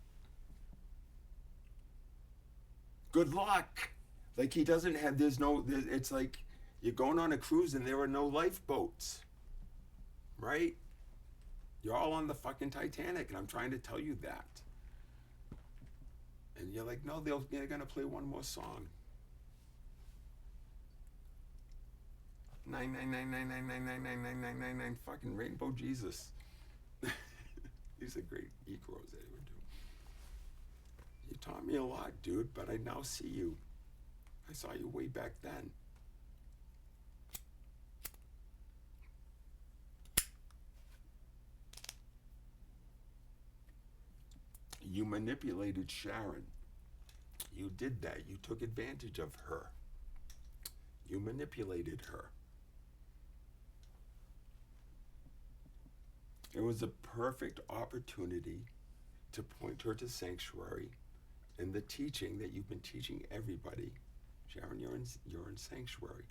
Good luck. Like he doesn't have, it's like you're going on a cruise and there are no lifeboats. Right? You're all on the fucking Titanic, and I'm trying to tell you that. And you're like, no, they're gonna play one more song. 99999999999 fucking Rainbow Jesus. These are great ecros they would do. You taught me a lot, dude, but I now see you. I saw you way back then. You manipulated Sharon. You did that. You took advantage of her. You manipulated her. It was a perfect opportunity to point her to sanctuary and the teaching that you've been teaching everybody. Sharon, you're in sanctuary.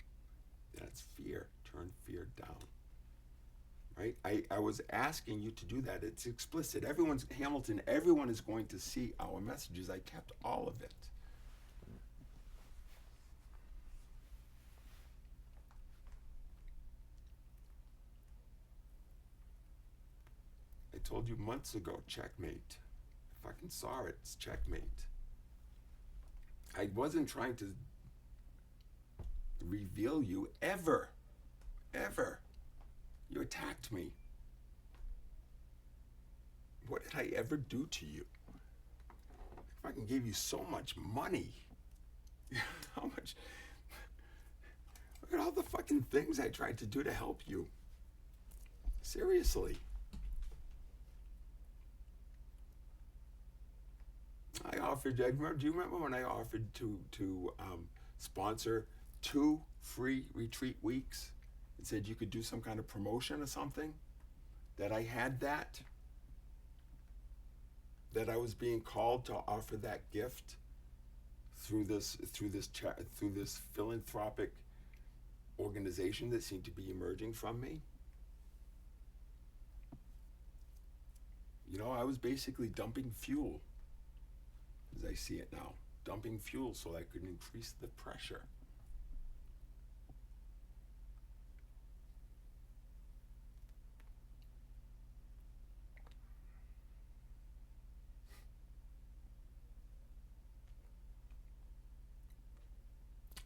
That's fear. Turn fear down. Right? I was asking you to do that. It's explicit. Hamilton, everyone is going to see our messages. I kept all of it. I told you months ago, checkmate. I fucking saw it. It's checkmate. I wasn't trying to reveal you ever. Ever. You attacked me. What did I ever do to you? I fucking gave you so much money. How much? Look at all the fucking things I tried to do to help you. Seriously. I offered, do you remember when I offered to sponsor 2 free retreat weeks and said you could do some kind of promotion or something? That I had that I was being called to offer that gift through this philanthropic organization that seemed to be emerging from me. You know, I was basically dumping fuel, as I see it now, dumping fuel so I could increase the pressure.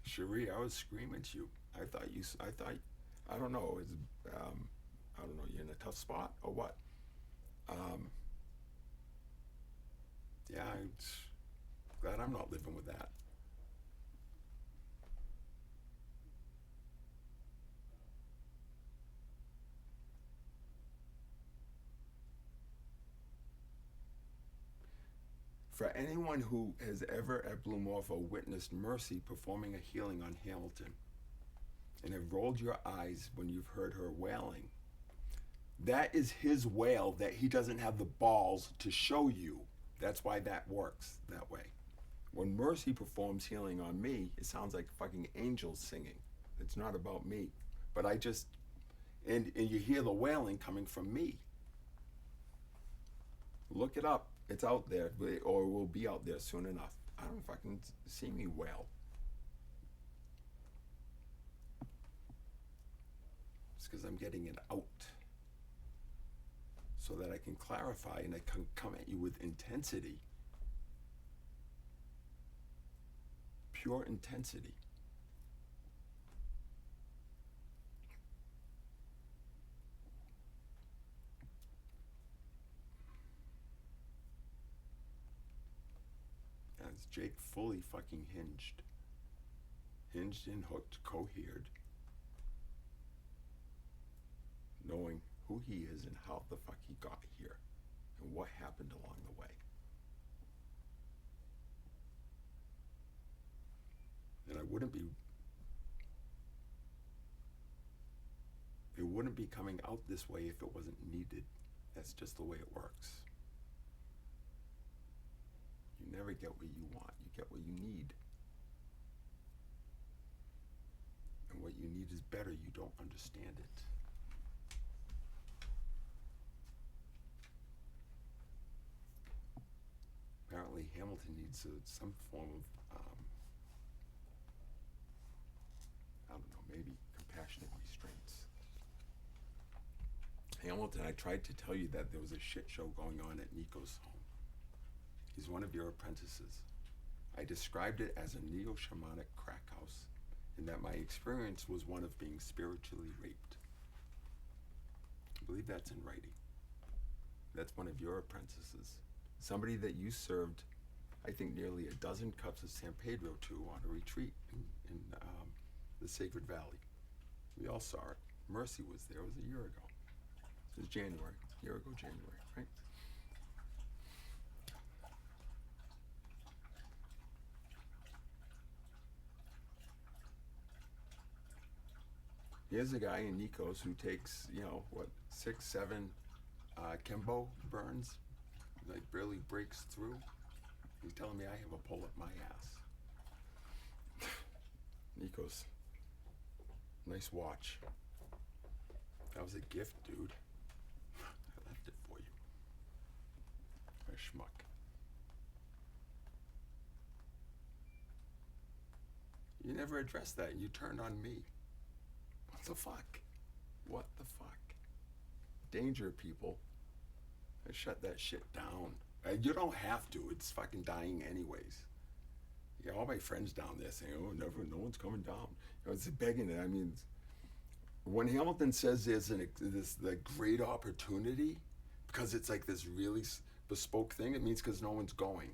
Cherie, I was screaming to you. I don't know, I don't know, you're in a tough spot or what? Yeah, I'm glad I'm not living with that. For anyone who has ever at Blue Morpho witnessed Mercy performing a healing on Hamilton and have rolled your eyes when you've heard her wailing, that is his wail that he doesn't have the balls to show you. That's why that works that way. When Mercy performs healing on me, it sounds like fucking angels singing. It's not about me. But I just, and you hear the wailing coming from me. Look it up. It's out there, or it will be out there soon enough. I don't fucking see me wail. It's because I'm getting it out so that I can clarify and I can come at you with intensity. Pure intensity. As Jake fully fucking hinged and hooked, cohered, knowing who he is and how the fuck he got here and what happened along the way. And it wouldn't be coming out this way if it wasn't needed. That's just the way it works. You never get what you want, you get what you need. And what you need is better, you don't understand it. Apparently Hamilton needs some form of, I don't know, maybe compassionate restraints. Hamilton, I tried to tell you that there was a shit show going on at Nico's home. He's one of your apprentices. I described it as a neo-shamanic crack house, and that my experience was one of being spiritually raped. I believe that's in writing. That's one of your apprentices. Somebody that you served, I think, nearly a dozen cups of San Pedro to on a retreat in the Sacred Valley. We all saw it. Mercy was there. It was a year ago. It was January. A year ago, January, right? Here's a guy in Nikos who takes, 6, 7 Kimbo Burns, like barely breaks through. He's telling me I have a pull up my ass. Nico's, nice watch. That was a gift, dude. I left it for you. A schmuck. You never addressed that. You turned on me. What the fuck? What the fuck? Danger, people. I shut that shit down. You don't have to. It's fucking dying anyways. Yeah, all my friends down there saying, "Oh, never, no one's coming down." You know, it's begging it. I mean, when Hamilton says there's the great opportunity, because it's like this really bespoke thing, it means because no one's going.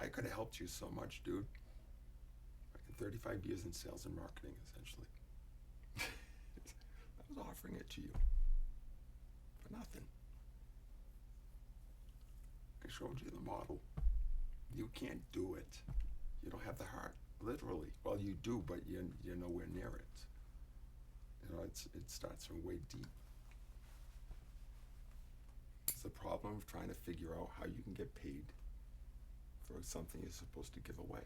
I could have helped you so much, dude. Like 35 years in sales and marketing, essentially. I was offering it to you for nothing. I showed you the model. You can't do it. You don't have the heart, literally. Well, you do, but you're nowhere near it. You know, it starts from way deep. It's the problem of trying to figure out how you can get paid for something you're supposed to give away.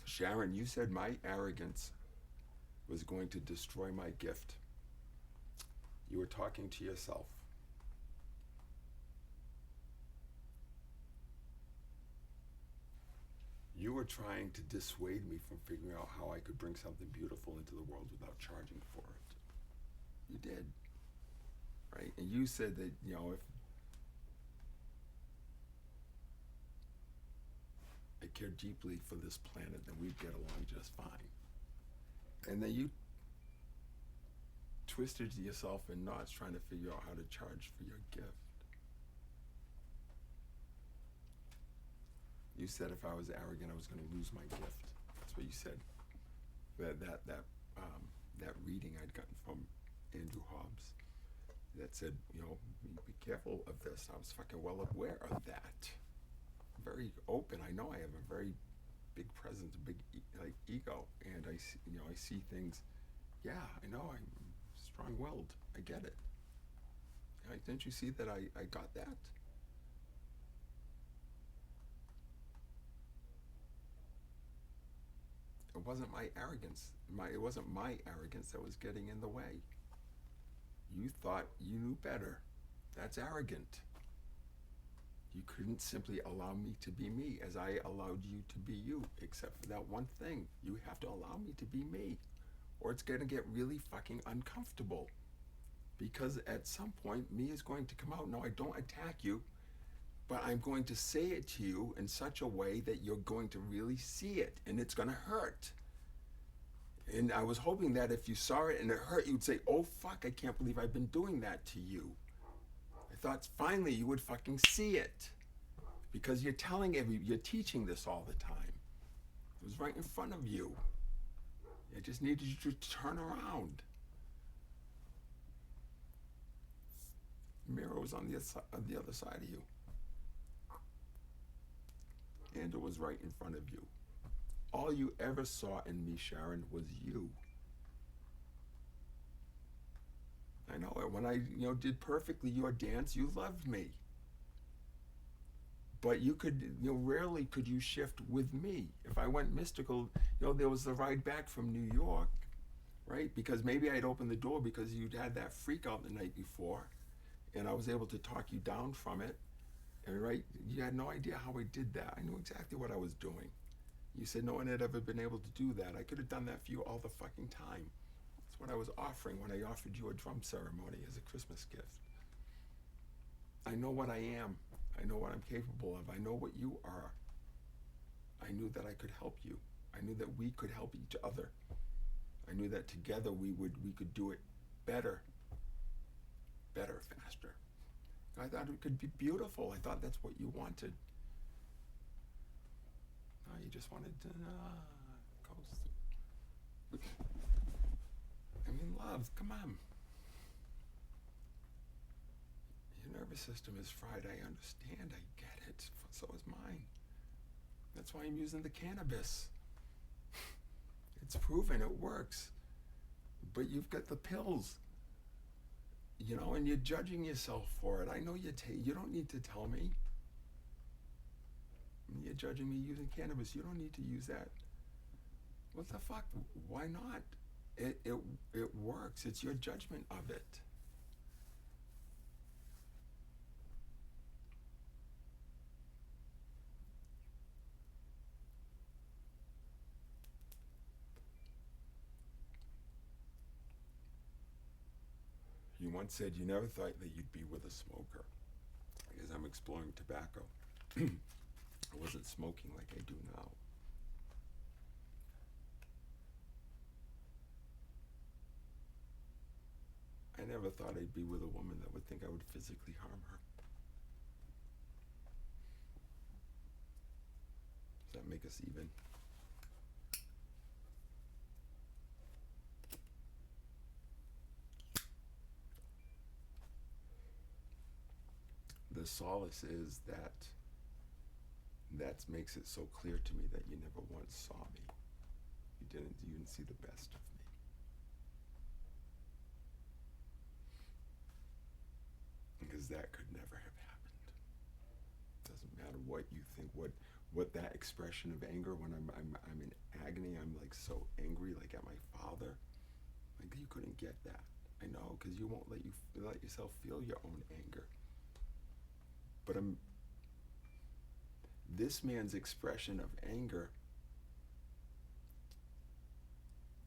Sharon, you said my arrogance was going to destroy my gift. You were talking to yourself. You were trying to dissuade me from figuring out how I could bring something beautiful into the world without charging for it. You did, right? And you said that, you know, if I cared deeply for this planet, then we'd get along just fine. And then you twisted yourself in knots trying to figure out how to charge for your gift. You said if I was arrogant, I was going to lose my gift. That's what you said. That reading I'd gotten from Andrew Hobbs that said, you know, be careful of this. I was fucking well aware of that. Very open. I know I have a very big presence, a big ego, and I see things. Yeah, I know I'm strong-willed. I get it. Didn't you see that I got that? It wasn't my arrogance. It wasn't my arrogance that was getting in the way. You thought you knew better. That's arrogant. You couldn't simply allow me to be me as I allowed you to be you, except for that one thing. You have to allow me to be me, or it's going to get really fucking uncomfortable. Because at some point, me is going to come out. No, I don't attack you, but I'm going to say it to you in such a way that you're going to really see it, and it's going to hurt. And I was hoping that if you saw it and it hurt, you'd say, "Oh fuck, I can't believe I've been doing that to you." I thought finally you would fucking see it, because you're teaching this all the time. It was right in front of you. I just needed you to turn around. The mirror was on the other side of you. And it was right in front of you. All you ever saw in me, Sharon, was you. I know it. When I, did perfectly your dance, you loved me. But you could, rarely could you shift with me. If I went mystical, there was the ride back from New York, right? Because maybe I'd opened the door because you'd had that freak out the night before, and I was able to talk you down from it. And right, you had no idea how I did that. I knew exactly what I was doing. You said no one had ever been able to do that. I could have done that for you all the fucking time. That's what I was offering when I offered you a drum ceremony as a Christmas gift. I know what I am. I know what I'm capable of. I know what you are. I knew that I could help you. I knew that we could help each other. I knew that together we could do it better, faster. I thought it could be beautiful. I thought that's what you wanted. No, you just wanted to coast. I mean, love, come on. Your nervous system is fried. I understand. I get it. So is mine. That's why I'm using the cannabis. It's proven it works. But you've got the pills, and you're judging yourself for it. I know you don't need to tell me. You're judging me using cannabis. You don't need to use that. What the fuck? Why not? It works. It's your judgment of it. You once said you never thought that you'd be with a smoker. Because I'm exploring tobacco. I wasn't smoking like I do now. I never thought I'd be with a woman that would think I would physically harm her. Does that make us even? The solace is that makes it so clear to me that you never once saw me. You didn't see the best of me. Because that could never have happened. Doesn't matter what you think, what that expression of anger when I'm in agony, I'm like so angry, like at my father. Like you couldn't get that. I know, because you won't let yourself feel your own anger. But this man's expression of anger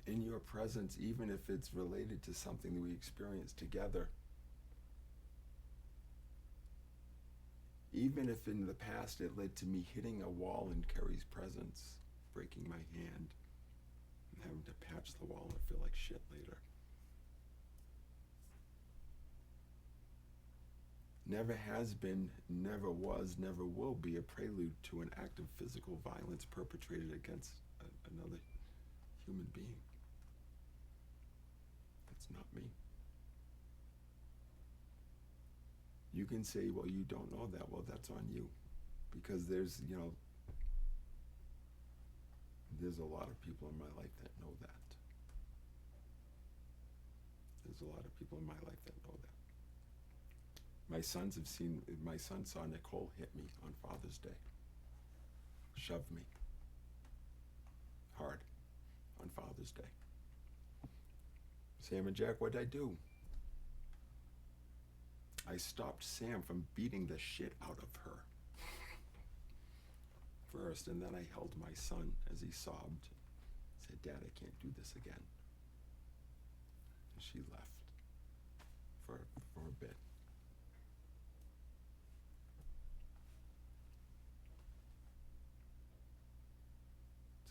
in your presence, even if it's related to something that we experienced together, even if in the past it led to me hitting a wall in Kerry's presence, breaking my hand, and having to patch the wall and feel like shit later. Never has been, never was, never will be a prelude to an act of physical violence perpetrated against another human being. That's not me. You can say, well, you don't know that. Well, that's on you. Because there's a lot of people in my life that know that. There's a lot of people in my life that know that. My son saw Nicole hit me on Father's Day. Shoved me. Hard. On Father's Day. Sam and Jack, what'd I do? I stopped Sam from beating the shit out of her. First, and then I held my son as he sobbed. Said, Dad, I can't do this again. And she left for a bit.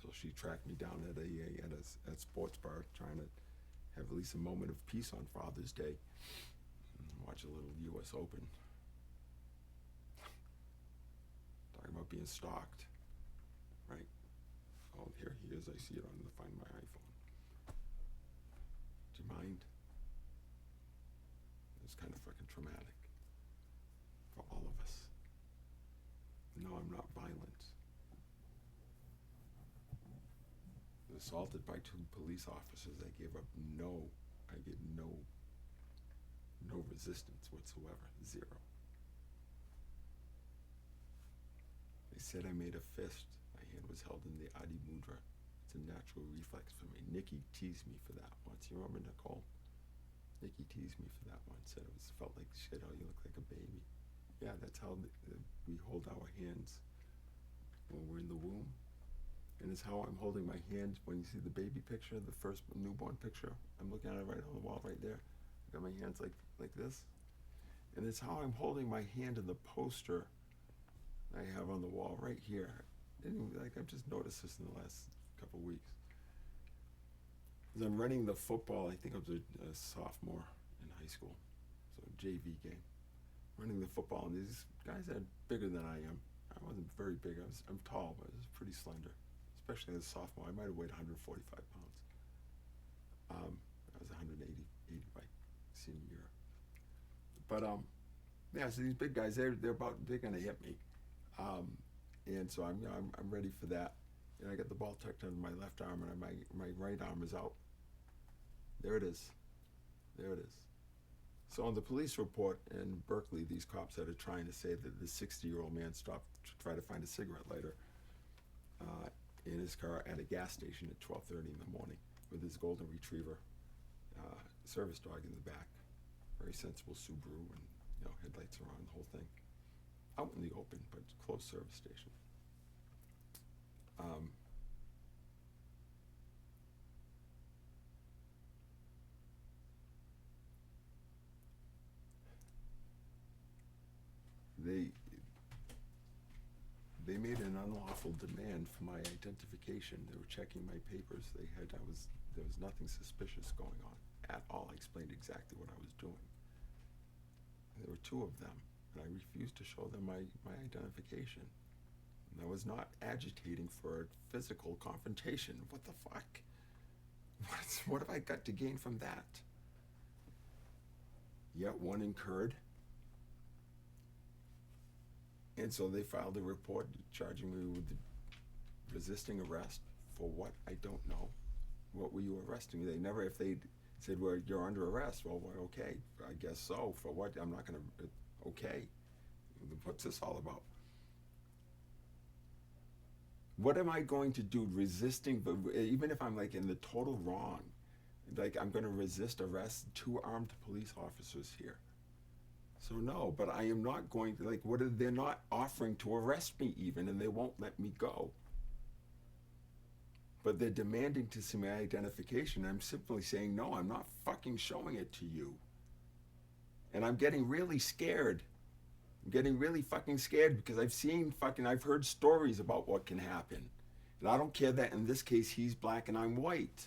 So she tracked me down at a sports bar, trying to have at least a moment of peace on Father's Day. Watch a little U.S. Open. Talking about being stalked, right? Oh, here he is. I see it on the Find My iPhone. Do you mind? It's kind of fucking traumatic for all of us. No, I'm not violent. Assaulted by 2 police officers. I gave no resistance whatsoever. 0. They said I made a fist. My hand was held in the Adi Mudra. It's a natural reflex for me. Nikki teased me for that once. You remember Nicole? Nikki teased me for that once. Said it felt like shit. Oh, you look like a baby. Yeah, that's how we hold our hands when we're in the womb. And it's how I'm holding my hand when you see the baby picture, the first newborn picture. I'm looking at it right on the wall right there. I got my hands like this. And it's how I'm holding my hand in the poster I have on the wall right here. I've just noticed this in the last couple of weeks. As I'm running the football, I think I was a sophomore in high school, so JV game. Running the football, and these guys are bigger than I am. I wasn't very big. I'm tall, but I was pretty slender. Especially as a sophomore, I might have weighed 145 pounds. I was 180 by senior year. But yeah, so these big guys, they're gonna hit me, And so I'm ready for that. And I got the ball tucked under my left arm, and my right arm is out. There it is. There it is. So on the police report in Berkeley, these cops that are trying to say that the 60-year-old man stopped to try to find a cigarette lighter in his car at a gas station at 12:30 in the morning with his golden retriever service dog in the back. Very sensible Subaru, and headlights are on, the whole thing. Out in the open, but closed service station. They made an unlawful demand for my identification. They were checking my papers. There was nothing suspicious going on at all. I explained exactly what I was doing. There were two of them, and I refused to show them my identification. And I was not agitating for a physical confrontation. What the fuck? What have I got to gain from that? Yet one incurred. And so they filed a report charging me with resisting arrest for what? I don't know. What were you arresting me? They never, if they said, well, you're under arrest, well, okay, I guess so. For what? I'm not going to, okay. What's this all about? What am I going to do resisting, even if I'm like in the total wrong, like I'm going to resist arrest 2 armed police officers here? So no, but I am not going to, like, they're not offering to arrest me even, and they won't let me go. But they're demanding to see my identification. I'm simply saying, no, I'm not fucking showing it to you. And I'm getting really scared. I'm getting really fucking scared because I've heard stories about what can happen. And I don't care that in this case he's black and I'm white.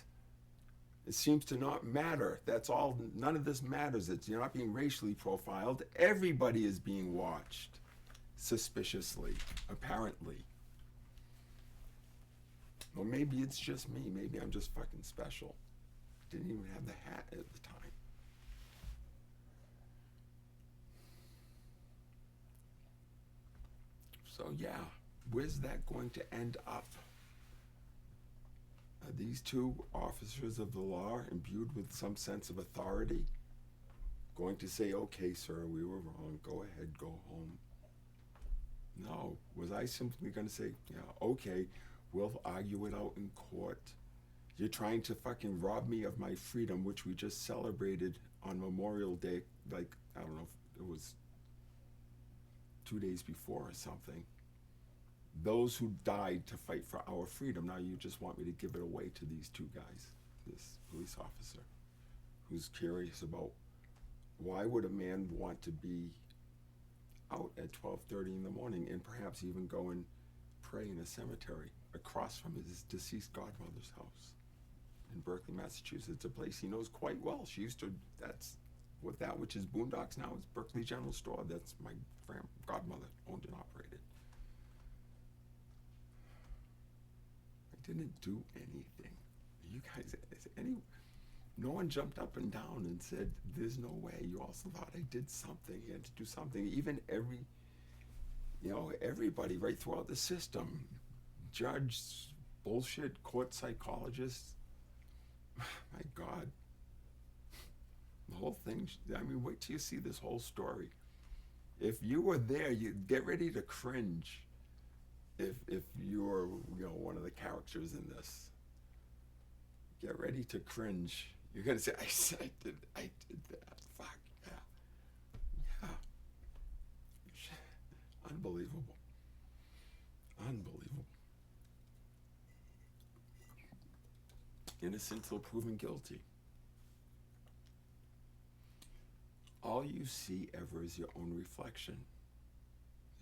It seems to not matter. That's all. None of this matters. You're not being racially profiled. Everybody is being watched suspiciously, apparently. Well, maybe it's just me. Maybe I'm just fucking special. Didn't even have the hat at the time. So yeah, where's that going to end up? Are these 2 officers of the law, imbued with some sense of authority, going to say, okay, sir, we were wrong, go ahead, go home? No. Was I simply going to say, yeah, okay, we'll argue it out in court. You're trying to fucking rob me of my freedom, which we just celebrated on Memorial Day, like, I don't know, it was 2 days before or something. Those who died to fight for our freedom. Now you just want me to give it away to these 2 guys, this police officer, who's curious about why would a man want to be out at 12:30 in the morning and perhaps even go and pray in a cemetery across from his deceased godmother's house in Berkeley, Massachusetts, a place he knows quite well. That's what that which is Boondocks now is Berkeley General Store. That's my godmother owned and operated. I didn't do anything. You guys, no one jumped up and down and said, there's no way. You also thought I did something. You had to do something. Even everybody right throughout the system, judge, bullshit, court psychologists. My God. The whole thing, I mean, wait till you see this whole story. If you were there, you get ready to cringe. If you're one of the characters in this, get ready to cringe. You're gonna say, I did that. Fuck yeah. Unbelievable. Innocent till proven guilty. All you see ever is your own reflection.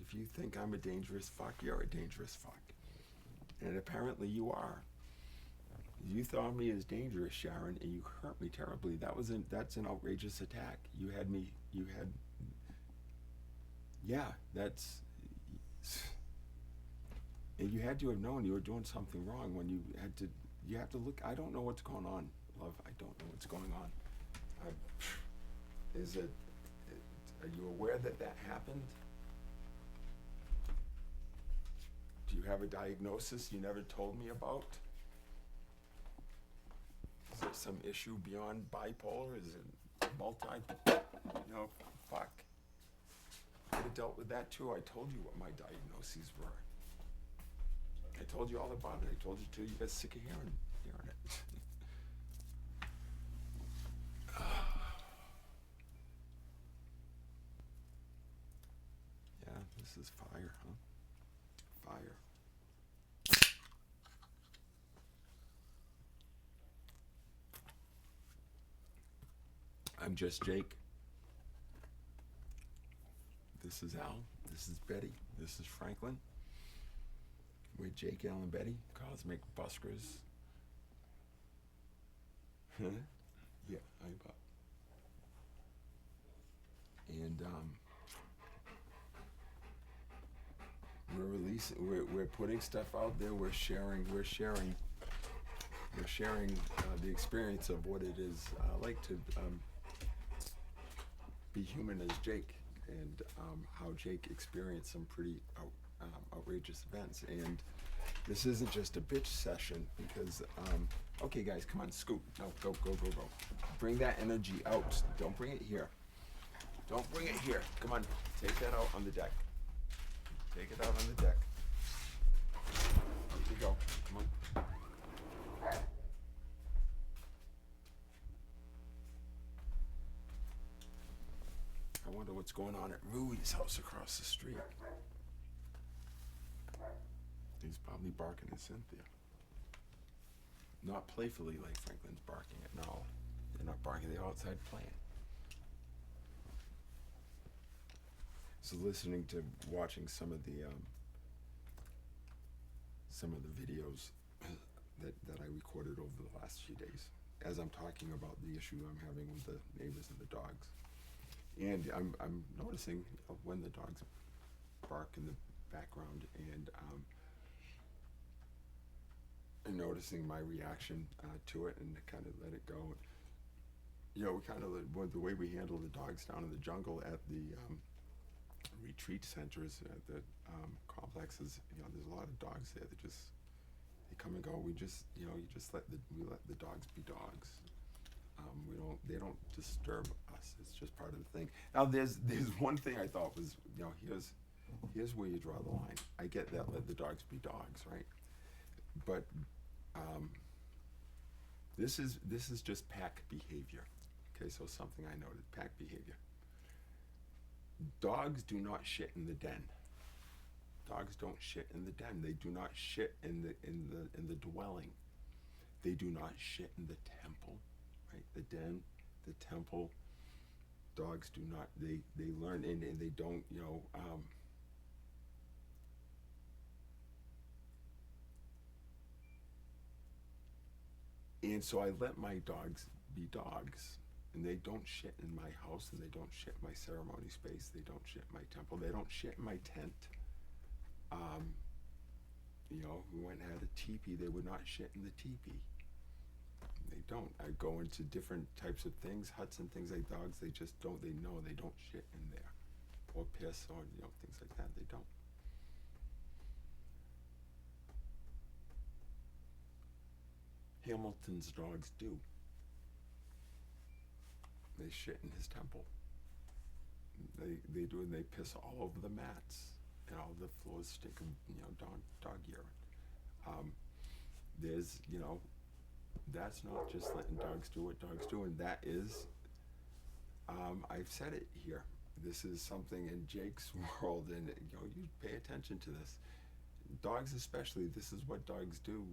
If you think I'm a dangerous fuck, you're a dangerous fuck. And apparently you are. You thought me as dangerous, Sharon, and you hurt me terribly. That's an outrageous attack. And you had to have known you were doing something wrong when you have to look. I don't know what's going on, love. I don't know what's going on. Are you aware that happened? have a diagnosis you never told me about? Is there some issue beyond bipolar? Is it fuck. Could have dealt with that too. I told you what my diagnoses were. I told you all about it. I told you till you got sick of hearing it. Yeah, this is fire, huh? Fire. I'm just Jake. This is Al. This is Betty. This is Franklin. We're Jake, Al, and Betty, Cosmic Buskers. Yeah, I bet. And we're putting stuff out there. We're sharing the experience of what it is like to be human as Jake, and how Jake experienced some pretty outrageous events. And this isn't just a bitch session, because okay guys, come on, scoot. No, go. Bring that energy out. Don't bring it here. Don't bring it here. Come on, take that out on the deck. Take it out on the deck. There you go. Come on. I wonder what's going on at Rui's house across the street. He's probably barking at Cynthia. Not playfully like Franklin's barking at. No, they're not barking. They're outside playing. So watching some of the videos that I recorded over the last few days, as I'm talking about the issue I'm having with the neighbors and the dogs. And I'm noticing when the dogs bark in the background, and noticing my reaction to it, and kind of let it go. We kind of, the way we handle the dogs down in the jungle at the retreat centers, at the complexes, there's a lot of dogs there that they come and go. We just, you just let the dogs be dogs. They don't disturb us. It's just part of the thing. Now there's one thing I thought was, here's where you draw the line. I get that, let the dogs be dogs, right? But this is just pack behavior. Okay, so something I noted, pack behavior. Dogs do not shit in the den. Dogs don't shit in the den. They do not shit in the dwelling. They do not shit in the temple, right? The den, the temple. Dogs do not. They learn, and they don't. And so I let my dogs be dogs, and they don't shit in my house, and they don't shit in my ceremony space. They don't shit in my temple. They don't shit in my tent. We went and had a teepee. They would not shit in the teepee. They don't. I go into different types of things, huts and things like dogs. They just don't. They know they don't shit in there, or piss, or things like that. They don't. Hamilton's dogs do. They shit in his temple. They do, and they piss all over the mats, and all the floors stink of dog urine. There's that's not just letting dogs do what dogs do, and that is, I've said it here. This is something in Jake's world, and you pay attention to this. Dogs especially, this is what dogs do.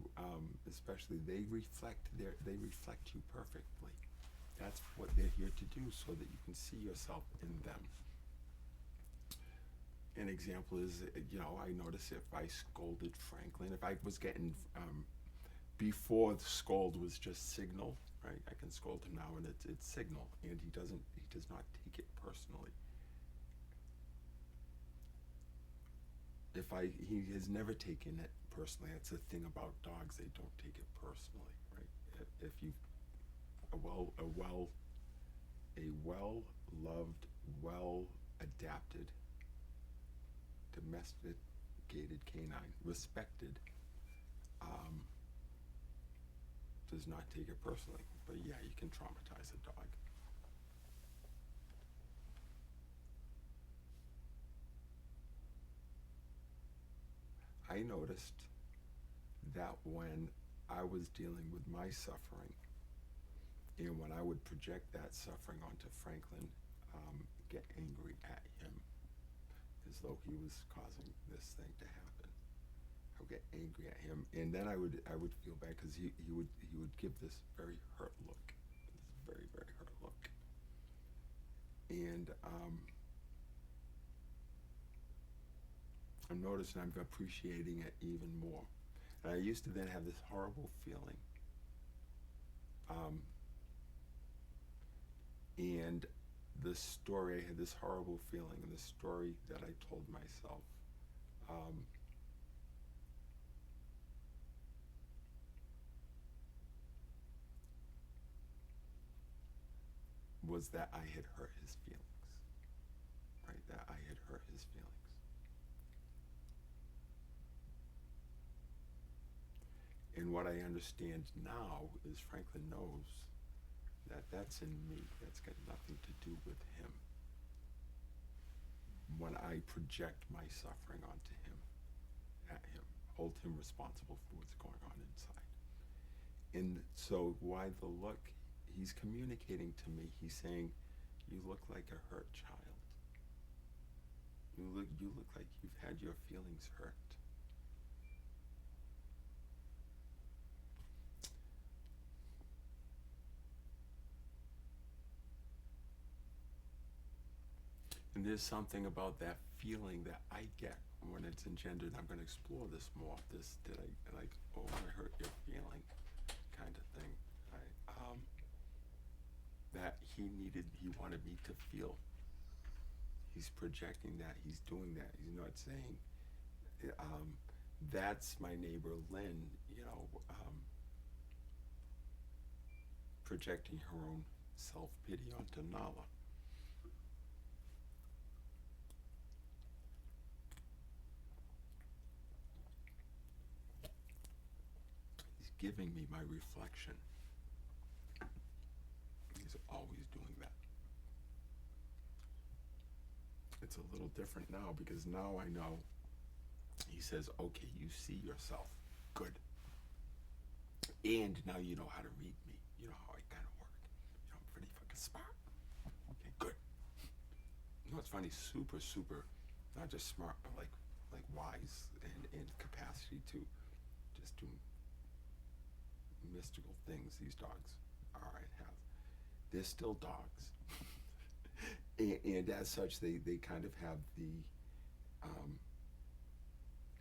Especially, they reflect you perfectly. That's what they're here to do, so that you can see yourself in them. An example is, I notice if I scolded Franklin, if I was getting, before the scold was just signal, right? I can scold him now, and it's signal, and he does not take it personally. He has never taken it personally. That's the thing about dogs; they don't take it personally, right? If you a well-loved, well-adapted domestic domesticated canine, respected, does not take it personally. But yeah, you can traumatize a dog. I noticed that when I was dealing with my suffering, and when I would project that suffering onto Franklin, get angry at him as though he was causing this thing to happen. I would get angry at him, and then I would feel bad because he would give this very hurt look, this very, very hurt look, and I'm noticing I'm appreciating it even more. And I used to then have this horrible feeling. And the story, I had this horrible feeling, and the story that I told myself, was that I had hurt his feelings, right? That I had hurt his feelings. And what I understand now is Franklin knows that that's in me. That's got nothing to do with him. When I project my suffering onto him, at him, hold him responsible for what's going on inside. And so why the look? He's communicating to me. He's saying, you look like a hurt child. You look like you've had your feelings hurt. And there's something about that feeling that I get when it's engendered. I'm going to explore this more. This, did I, like, oh, I hurt your feeling kind of thing. That he wanted me to feel. He's projecting that, he's doing that. He's not saying, that's my neighbor Lynn, projecting her own self-pity onto Nala. He's giving me my reflection. He's always doing that. It's a little different now because now I know. He says, okay, you see yourself. Good. And now you know how to read me. You know how I kind of work. I'm pretty fucking smart. Okay, good. You know what's funny? Super, super, not just smart, but like wise and capacity to just do mystical things these dogs are and have. They're still dogs. and as such, they kind of have the,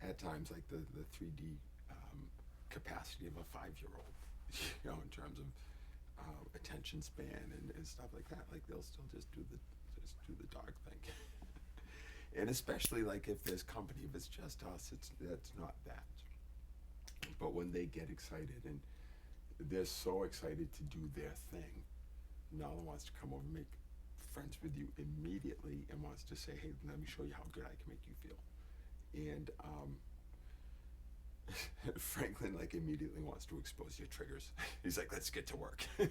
at times, like the 3D capacity of a 5-year-old, in terms of attention span and stuff like that. Like they'll still just do the dog thing. And especially like if there's company, if it's just us, that's not that. But when they get excited and they're so excited to do their thing, Nala wants to come over and make friends with you immediately and wants to say, hey, let me show you how good I can make you feel. And Franklin like immediately wants to expose your triggers. He's like, let's get to work. And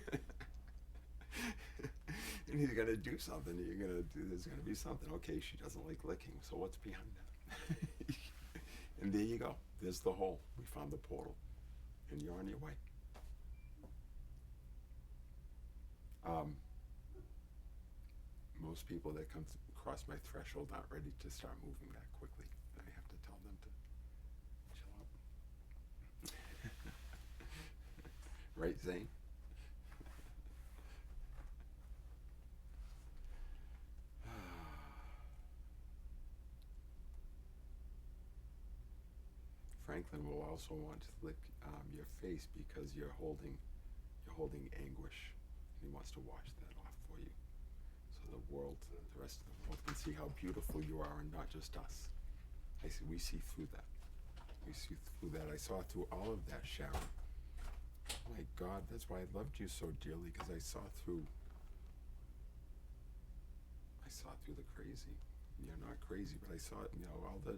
he's gonna do something. There's gonna be something. Okay, she doesn't like licking, so what's behind that? And there you go. There's the hole. We found the portal, and you're on your way. Most people that come across my threshold aren't ready to start moving that quickly. I have to tell them to chill out. Right, Zane? Franklin will also want to lick your face because you're holding anguish, and he wants to wash that off for you, so the rest of the world can see how beautiful you are, and not just us. We see through that. We see through that. I saw through all of that, Sharon. Oh my God, that's why I loved you so dearly, because I saw through the crazy. You're not crazy, but I saw it, all the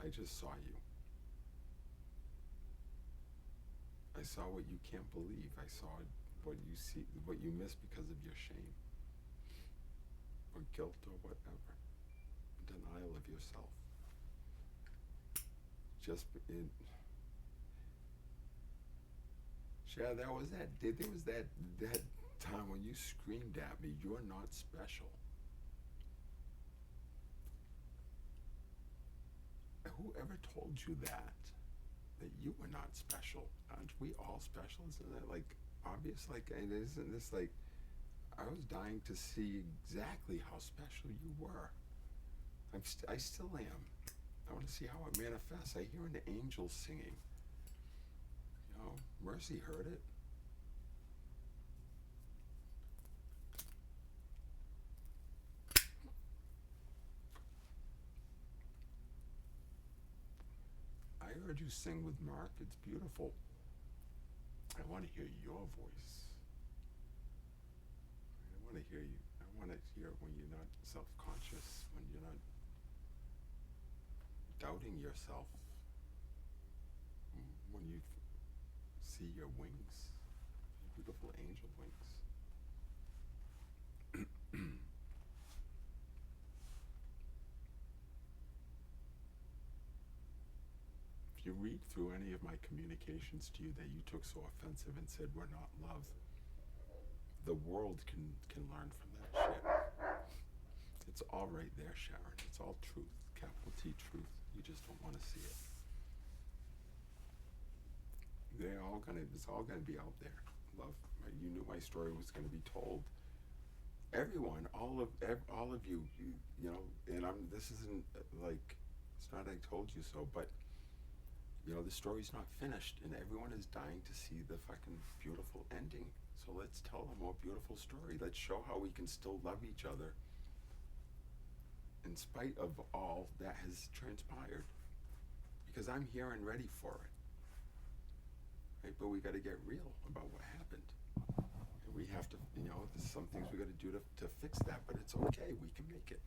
I just saw you. I saw what you can't believe. I saw what you see, what you miss because of your shame or guilt or whatever. Denial of yourself. Yeah, there was that time when you screamed at me, "You're not special." Whoever told you that you were not special? Aren't we all special? Isn't that like obvious? Like, and isn't this like, I was dying to see exactly how special you were. I still am. I want to see how it manifests. I hear an angel singing. You know, Mercy heard it. I heard you sing with Mark. It's beautiful. I want to hear your voice. I want to hear you. I want to hear when you're not self-conscious, when you're not doubting yourself, when you see your wings, your beautiful angel wings. If you read through any of my communications to you that you took so offensive and said we're not loved, the world can learn from that shit. It's all right there, Sharon. It's all truth, capital T truth. You just don't want to see it. It's all gonna be out there. Love, you knew my story was gonna be told. Everyone, all of you, you know, and this isn't like, it's not I told you so, but you know, the story's not finished, and everyone is dying to see the fucking beautiful ending. So let's tell a more beautiful story. Let's show how we can still love each other in spite of all that has transpired. Because I'm here and ready for it. Right? But we got to get real about what happened. And we have to, you know, there's some things we got to do to fix that, but it's okay. We can make it.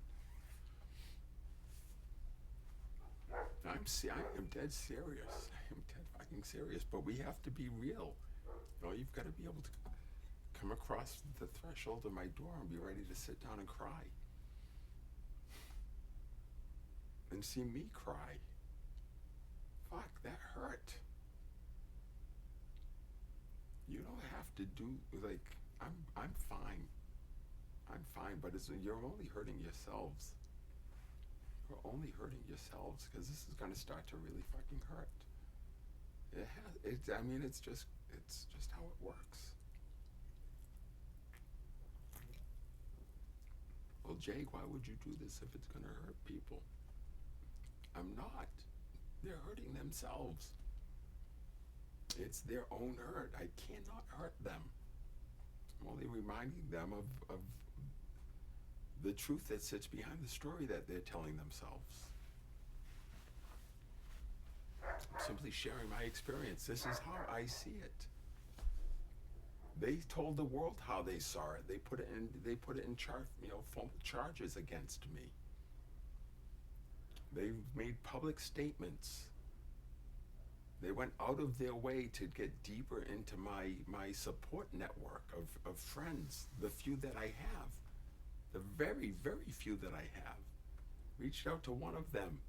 I am dead serious. I am dead fucking serious. But we have to be real. You know, you've got to be able to come across the threshold of my door and be ready to sit down and cry. And see me cry. Fuck, that hurt. You don't have to do, like, I'm fine. I'm fine, but you're only hurting yourselves. You're only hurting yourselves, because this is gonna start to really fucking hurt. It's just how it works. Well, Jake, why would you do this if it's gonna hurt people? I'm not. They're hurting themselves. It's their own hurt. I cannot hurt them. I'm only reminding them of the truth that sits behind the story that they're telling themselves. I'm simply sharing my experience. This is how I see it. They told the world how they saw it. They put it in charges against me. They've made public statements. They went out of their way to get deeper into my support network of friends, the few that I have, the very, very few that I have. Reached out to one of them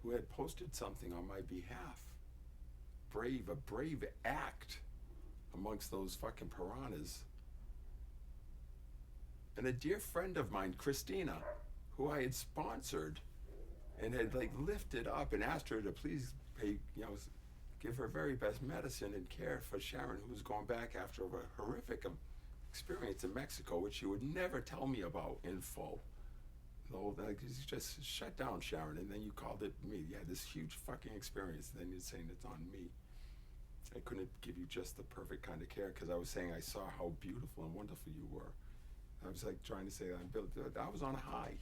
who had posted something on my behalf. A brave act amongst those fucking piranhas. And a dear friend of mine, Christina, who I had sponsored and had like lifted up and asked her to please pay, give her very best medicine and care for Sharon, who was going back after a horrific experience in Mexico, which she would never tell me about in full. Like, you just shut down, Sharon, and then you called it me. You had this huge fucking experience, and then you're saying it's on me. I couldn't give you just the perfect kind of care, because I was saying I saw how beautiful and wonderful you were. I was like trying to say I was on a high,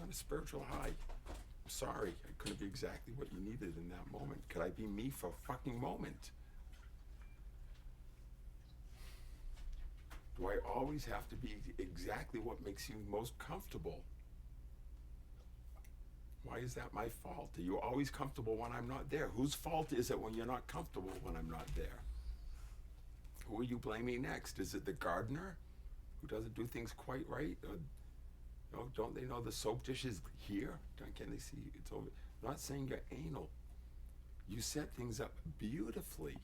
on a spiritual high. I'm sorry, I couldn't be exactly what you needed in that moment. Could I be me for a fucking moment? Do I always have to be exactly what makes you most comfortable? Why is that my fault? Are you always comfortable when I'm not there? Whose fault is it when you're not comfortable when I'm not there? Who are you blaming next? Is it the gardener who doesn't do things quite right? Or, don't they know the soap dish is here? Can they see it's over? I'm not saying you're anal. You set things up beautifully,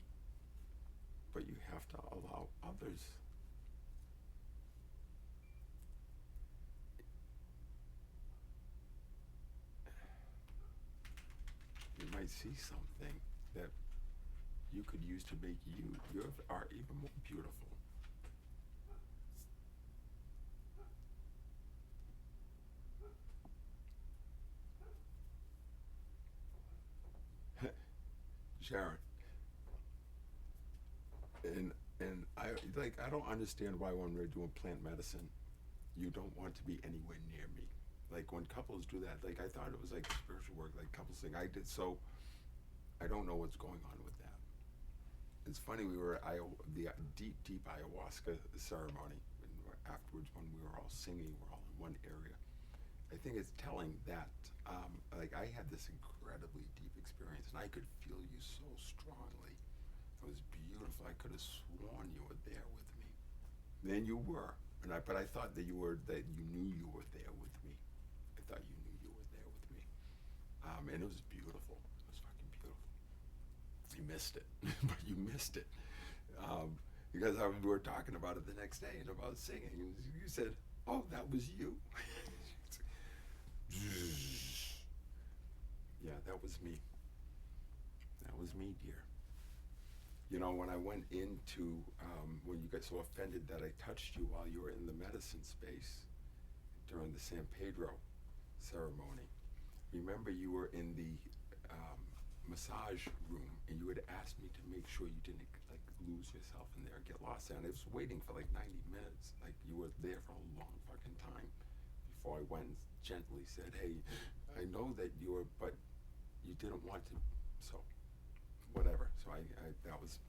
but you have to allow others. You might see something that you could use to make your art even more beautiful. Sharon, and I don't understand why when we're doing plant medicine, you don't want to be anywhere near me. Like when couples do that, like I thought it was like spiritual work, like couples thing. I did so. I don't know what's going on with that. It's funny, we were at the deep ayahuasca ceremony, and afterwards when we were all singing, we're all in one area. I think it's telling that, like I had this incredibly deep experience, and I could feel you so strongly. It was beautiful. I could have sworn you were there with me. Then you were, but I thought that you knew you were there with me. I thought you knew you were there with me, and it was beautiful. It was fucking beautiful. You missed it, but you missed it, because we were talking about it the next day and about singing. And you said, "Oh, that was you." Yeah, that was me. That was me, dear. You know, when I went into, when you got so offended that I touched you while you were in the medicine space during the San Pedro ceremony, remember you were in the massage room and you had asked me to make sure you didn't like lose yourself in there, get lost there. And I was waiting for like 90 minutes. Like you were there for a long fucking time before I went and gently said, "Hey, I know that you were, but you didn't want to, so whatever." So I that was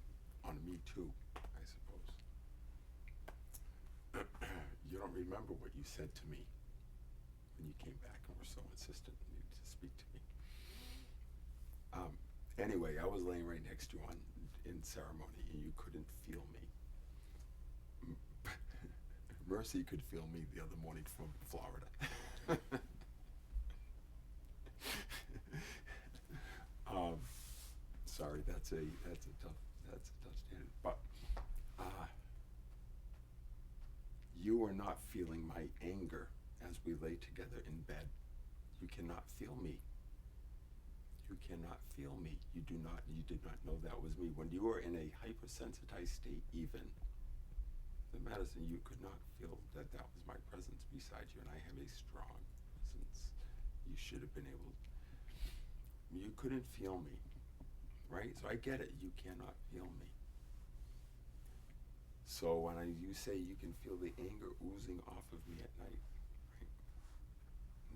on me too, I suppose. You don't remember what you said to me when you came back and were so insistent and needed to speak to me. Anyway, I was laying right next to you in ceremony, and you couldn't feel me. Mercy could feel me the other morning from Florida. Sorry, that's a tough standard. But you are not feeling my anger as we lay together in bed. You cannot feel me. You cannot feel me. You did not know that was me. When you were in a hypersensitized state, even the medicine, you could not feel that was my presence beside you, and I have a strong presence. You should have been able. You couldn't feel me, right? So I get it. You cannot feel me. So when you say you can feel the anger oozing off of me at night, right?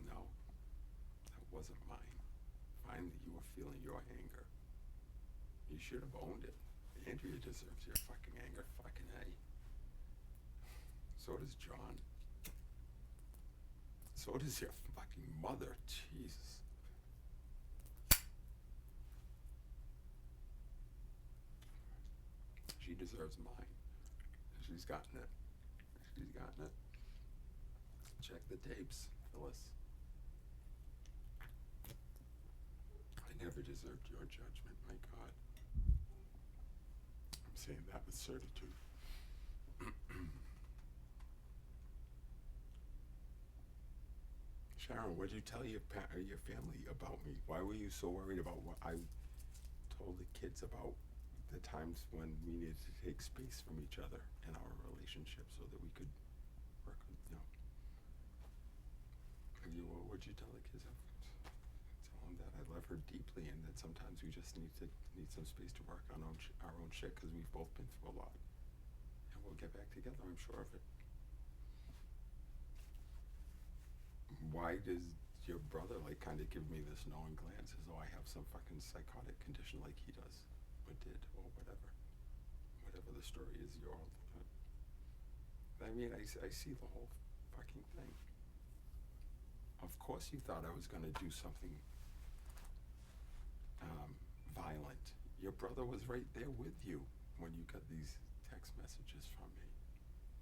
No, that wasn't mine. Fine that you were feeling your anger. You should have owned it. Andrea deserves your fucking anger, fucking A. So does John. So does your fucking mother. Jesus. She deserves mine. She's gotten it. She's gotten it. Check the tapes, Phyllis. I never deserved your judgment, my God. I'm saying that with certitude. Sharon, what did you tell your family about me? Why were you so worried about what I told the kids about the times when we needed to take space from each other in our relationship so that we could work on, what'd you tell the kids? Tell them that I love her deeply and that sometimes we just need some space to work on our own shit because we've both been through a lot. And we'll get back together, I'm sure of it. Why does your brother kind of give me this knowing glance as though I have some fucking psychotic condition like he does, or did, or whatever? Whatever the story is, you're all. I mean, I see the whole fucking thing. Of course you thought I was going to do something violent. Your brother was right there with you when you got these text messages from me.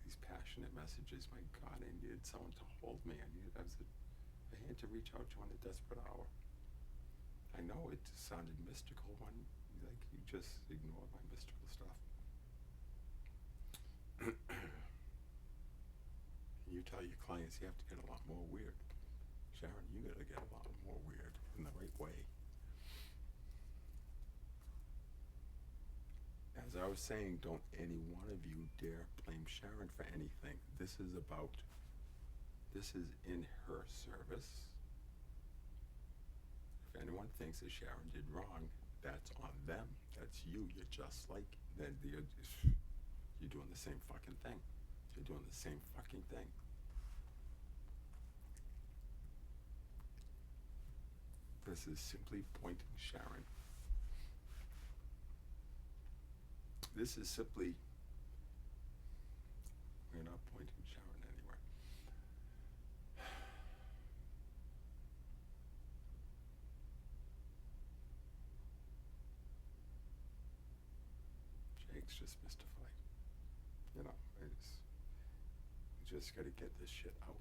These passionate messages. My God, I needed someone to hold me. I had to reach out to you in a desperate hour. I know it sounded mystical when, like, you just ignored my mystical stuff. You tell your clients you have to get a lot more weird. Sharon, you gotta get a lot more weird in the right way. As I was saying, don't any one of you dare blame Sharon for anything. This is in her service. If anyone thinks that Sharon did wrong, that's on them. That's you. You're just like, you're doing the same fucking thing. You're doing the same fucking thing. This is simply pointing Sharon. This is simply, we're not pointing Sharon anywhere. Jake's just mystified. You know, we just gotta get this shit out.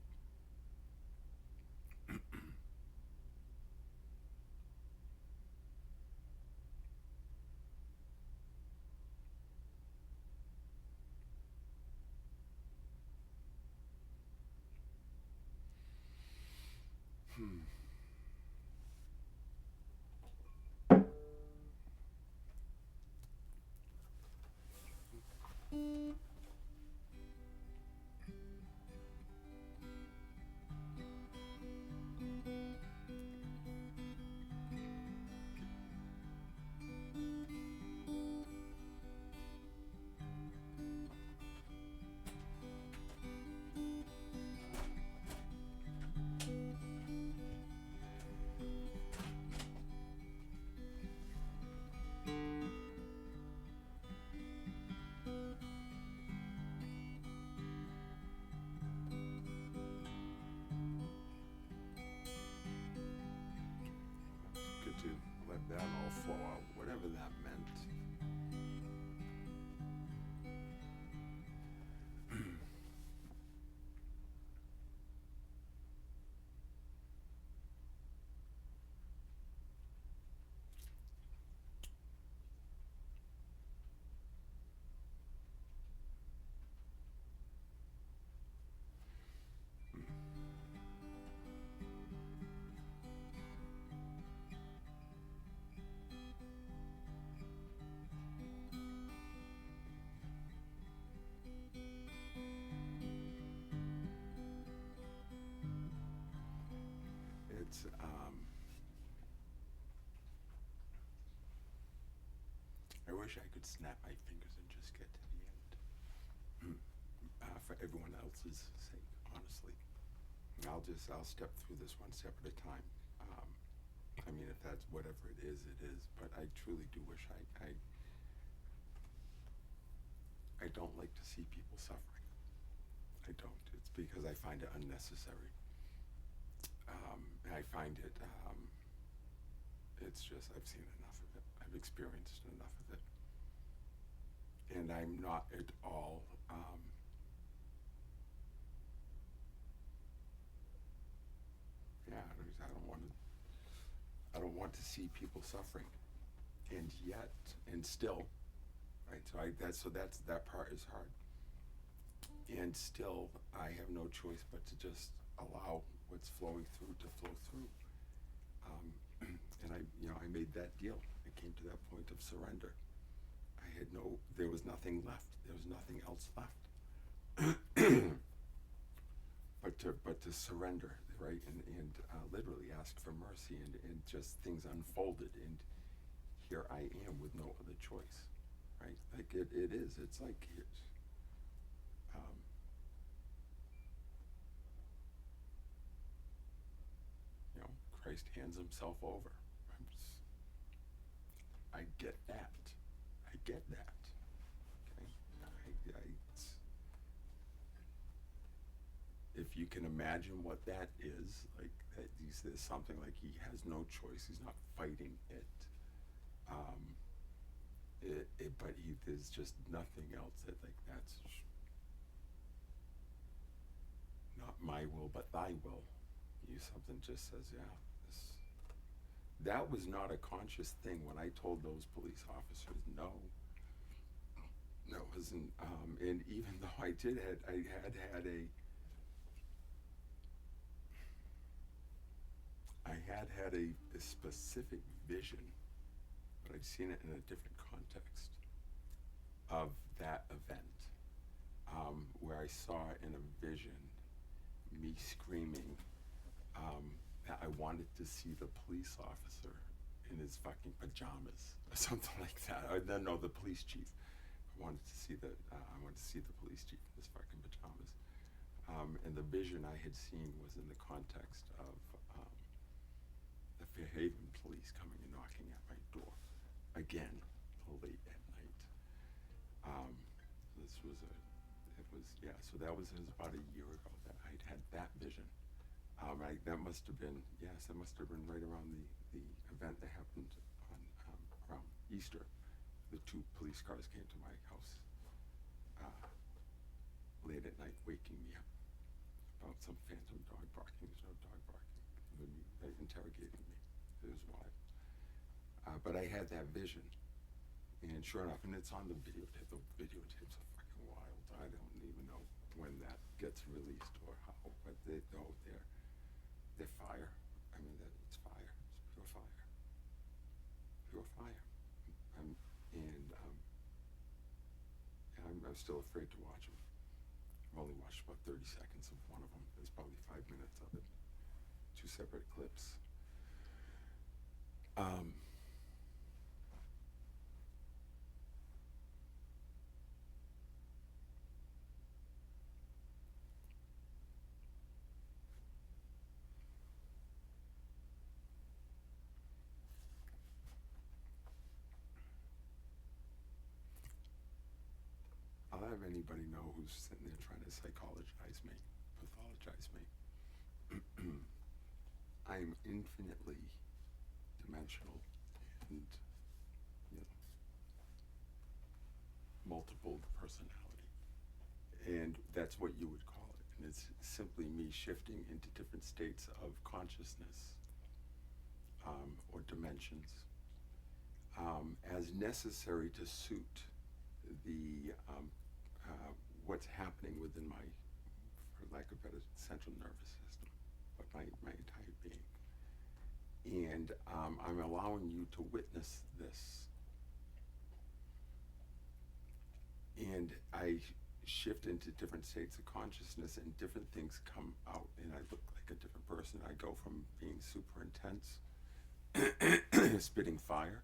Good to let that all flow out, whatever that meant. It's I wish I could snap my fingers and just get to the end. For everyone else's sake, honestly. I'll step through this one step at a time. I mean, if that's whatever it is, but I truly do wish I don't like to see people suffering. I don't. It's because I find it unnecessary. I find it, it's just, I've seen enough of it. I've experienced enough of it. And I'm not at all, I don't want to see people suffering. And yet, and still, right, that part is hard. And still, I have no choice but to just allow what's flowing through to flow through. And I made that deal. I came to that point of surrender. There was nothing left. There was nothing else left. but to surrender, right? And literally ask for mercy, and just things unfolded, and here I am with no other choice, right? Like it is. It's like here's. Christ hands himself over. I get that. Okay? If you can imagine what that is, like that there's something like he has no choice. He's not fighting it. But there's just nothing else that like that's not my will, but thy will. Something just says, yeah, that was not a conscious thing when I told those police officers no. That wasn't, and even though I had a specific vision, but I'd seen it in a different context of that event, where I saw in a vision me screaming that I wanted to see the police officer in his fucking pajamas or something like that. No, the police chief. I wanted to see the police chief in his fucking pajamas. And the vision I had seen was in the context of the Fairhaven police coming and knocking at my door again late at night. So that was about a year ago that I'd had that vision. That must have been right around the event that happened on around Easter. The 2 police cars came to my house late at night, waking me up about some phantom dog barking. There's no dog barking. Interrogating me. It was wild. But I had that vision, and sure enough, and it's on the videotape. The videotapes are fucking wild. I don't even know when that gets released or how, but they're fire. I mean, it's fire. It's pure fire. Pure fire. I'm still afraid to watch them. I've only watched about 30 seconds of one of them. There's probably 5 minutes of it. 2 separate clips. I'll have anybody know who's sitting there trying to psychologize me, pathologize me. I'm infinitely dimensional and, multiple personality. And that's what you would call it. And it's simply me shifting into different states of consciousness or dimensions as necessary to suit the what's happening within my, for lack of a better, central nervous system, but my entire being. And I'm allowing you to witness this. And I shift into different states of consciousness, and different things come out, and I look like a different person. I go from being super intense, spitting fire,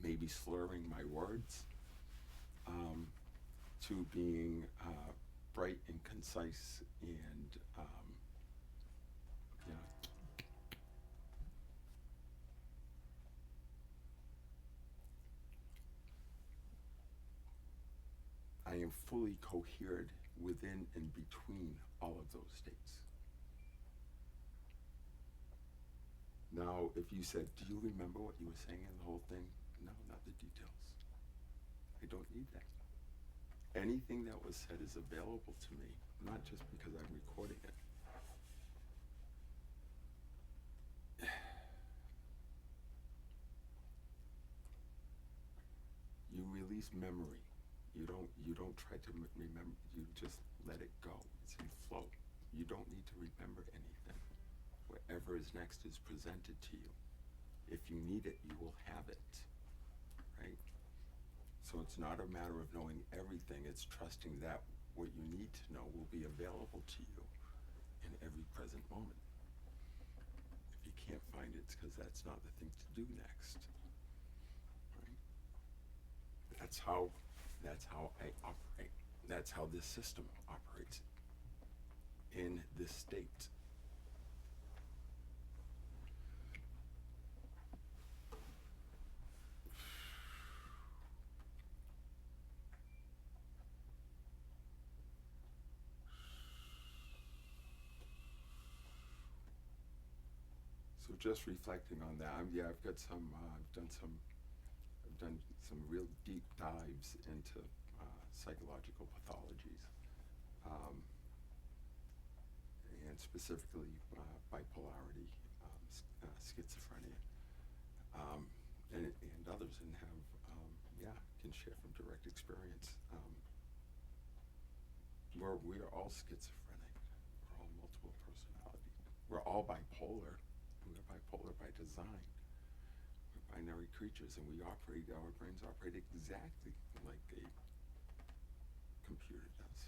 maybe slurring my words, to being bright and concise and I am fully coherent within and between all of those states. Now, if you said, do you remember what you were saying in the whole thing? No, not the details. I don't need that. Anything that was said is available to me, not just because I'm recording it. You release memory. You don't try to remember. You just let it go. It's in flow. You don't need to remember anything. Whatever is next is presented to you. If you need it, you will have it. Right? So it's not a matter of knowing everything. It's trusting that what you need to know will be available to you in every present moment. If you can't find it, it's because that's not the thing to do next. Right? That's how I operate. That's how this system operates in this state. So just reflecting on that, yeah, I've got some. I've done some real deep dives into psychological pathologies, um, and specifically bipolarity, schizophrenia, um, and others, and have can share from direct experience. We are all schizophrenic. We're all multiple personality. We're all bipolar. We're bipolar by design. We're binary creatures, and our brains operate exactly like a computer does.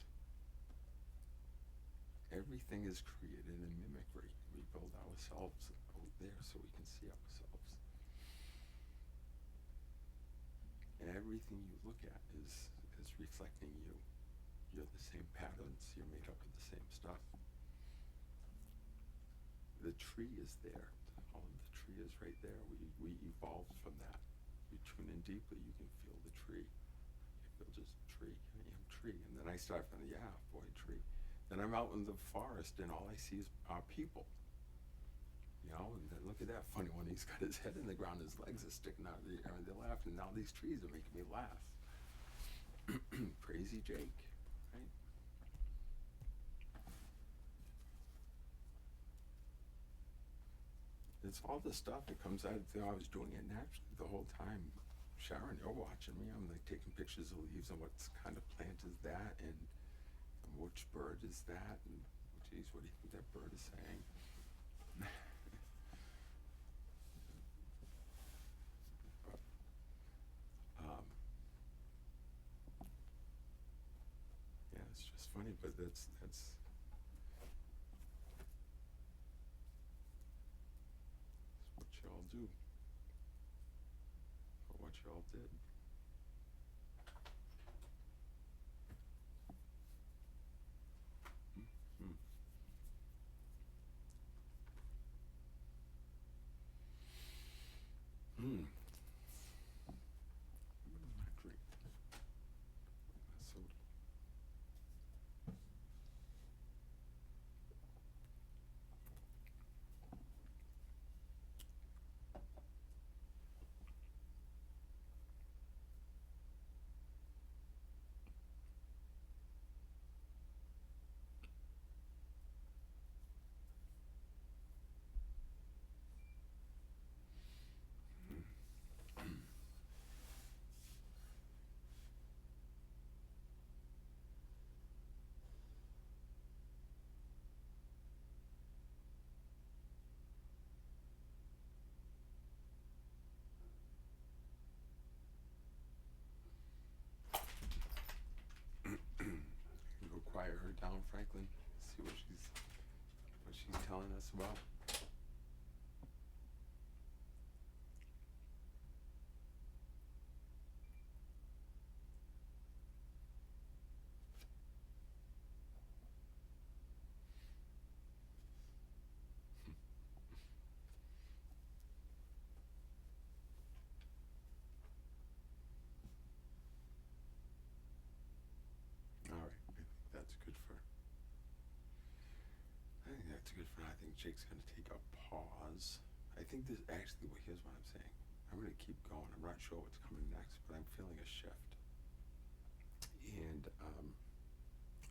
Everything is created in mimicry. We build ourselves out there so we can see ourselves. And everything you look at is reflecting you. You're the same patterns. You're made up of the same stuff. The tree is there. All of the tree is right there. We evolved from that. You tune in deeply, you can feel the tree. You feel just tree. I am tree. And then I start from tree. Then I'm out in the forest, and all I see are people. And then look at that funny one. He's got his head in the ground, his legs are sticking out of the air, and they're laughing. Now these trees are making me laugh. Crazy Jake, right? It's all the stuff that comes out. I was doing it naturally the whole time. Sharon, you're watching me. I'm like taking pictures of leaves and what kind of plant is that, and which bird is that, and geez, what do you think that bird is saying? Yeah, it's just funny, but that's what y'all do, or what y'all did. Mm-hmm. Hmm. What am I drinking? A soda. Go quiet her down, Franklin. See what she's telling us about. All right, I think that's good for. I think Jake's going to take a pause. I think this actually. Well, here's what I'm saying. I'm going to keep going. I'm not sure what's coming next, but I'm feeling a shift, and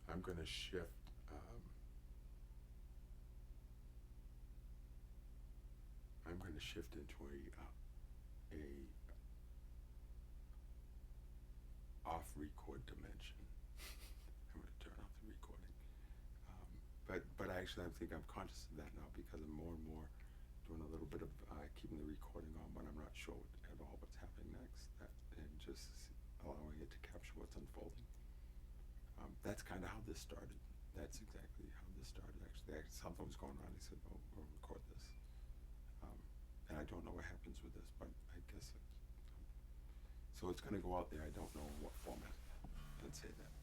I'm going to shift. I'm going to shift into a off record dimension. I'm going to turn off the recording. But actually, I'm conscious of that now because I'm more and more doing a little bit of keeping the recording on when I'm not sure at all what's happening next, and just allowing it to capture what's unfolding. That's kind of how this started. That's exactly how this started. Actually, something was going on. He said, "Oh, we'll record this," and I don't know what happens with this, but I guess so. It's going to go out there. I don't know in what format. Let's say that.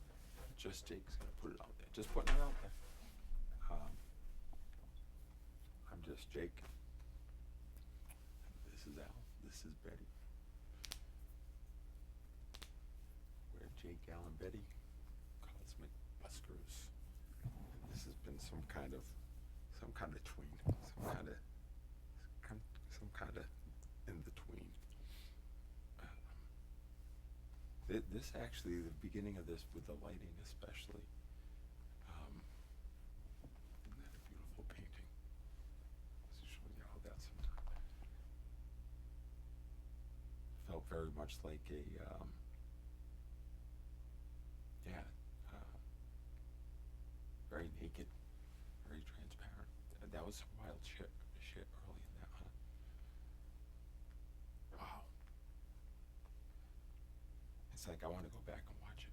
Just Jake's going to put it out there. Just putting it out there. I'm just Jake. This is Al. This is Betty. We're Jake, Al, and Betty, Cosmic Buskers. And this has been some kind of tween, some kind this actually, the beginning of this with the lighting especially, isn't that a beautiful painting? Let's show you how that's felt very much like a, yeah, very naked, very transparent. That was some wild shit early in that, huh? Wow. It's like I want to go back and watch it.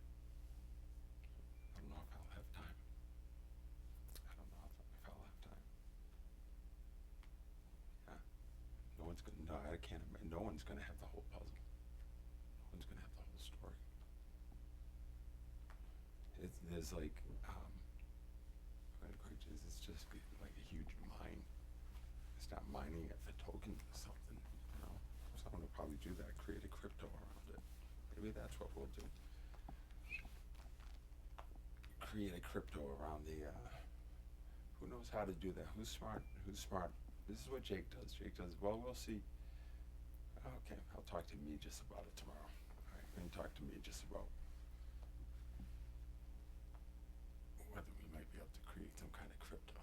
I don't know if I'll have time. I don't know if I'll have time. Yeah. No one's gonna. No, I can't. No one's gonna have the whole puzzle. No one's gonna have the whole story. There's like, it's just like a huge mine. Stop mining it for tokens or something. You know, someone will probably do that. Create a crypto around it. Maybe that's what we'll do. Create a crypto around the, who knows how to do that? Who's smart? Who's smart? This is what Jake does. Jake does, well, we'll see. Okay, I'll talk to Megis about it tomorrow. All right, we can talk to Megis about whether we might be able to create some kind of crypto.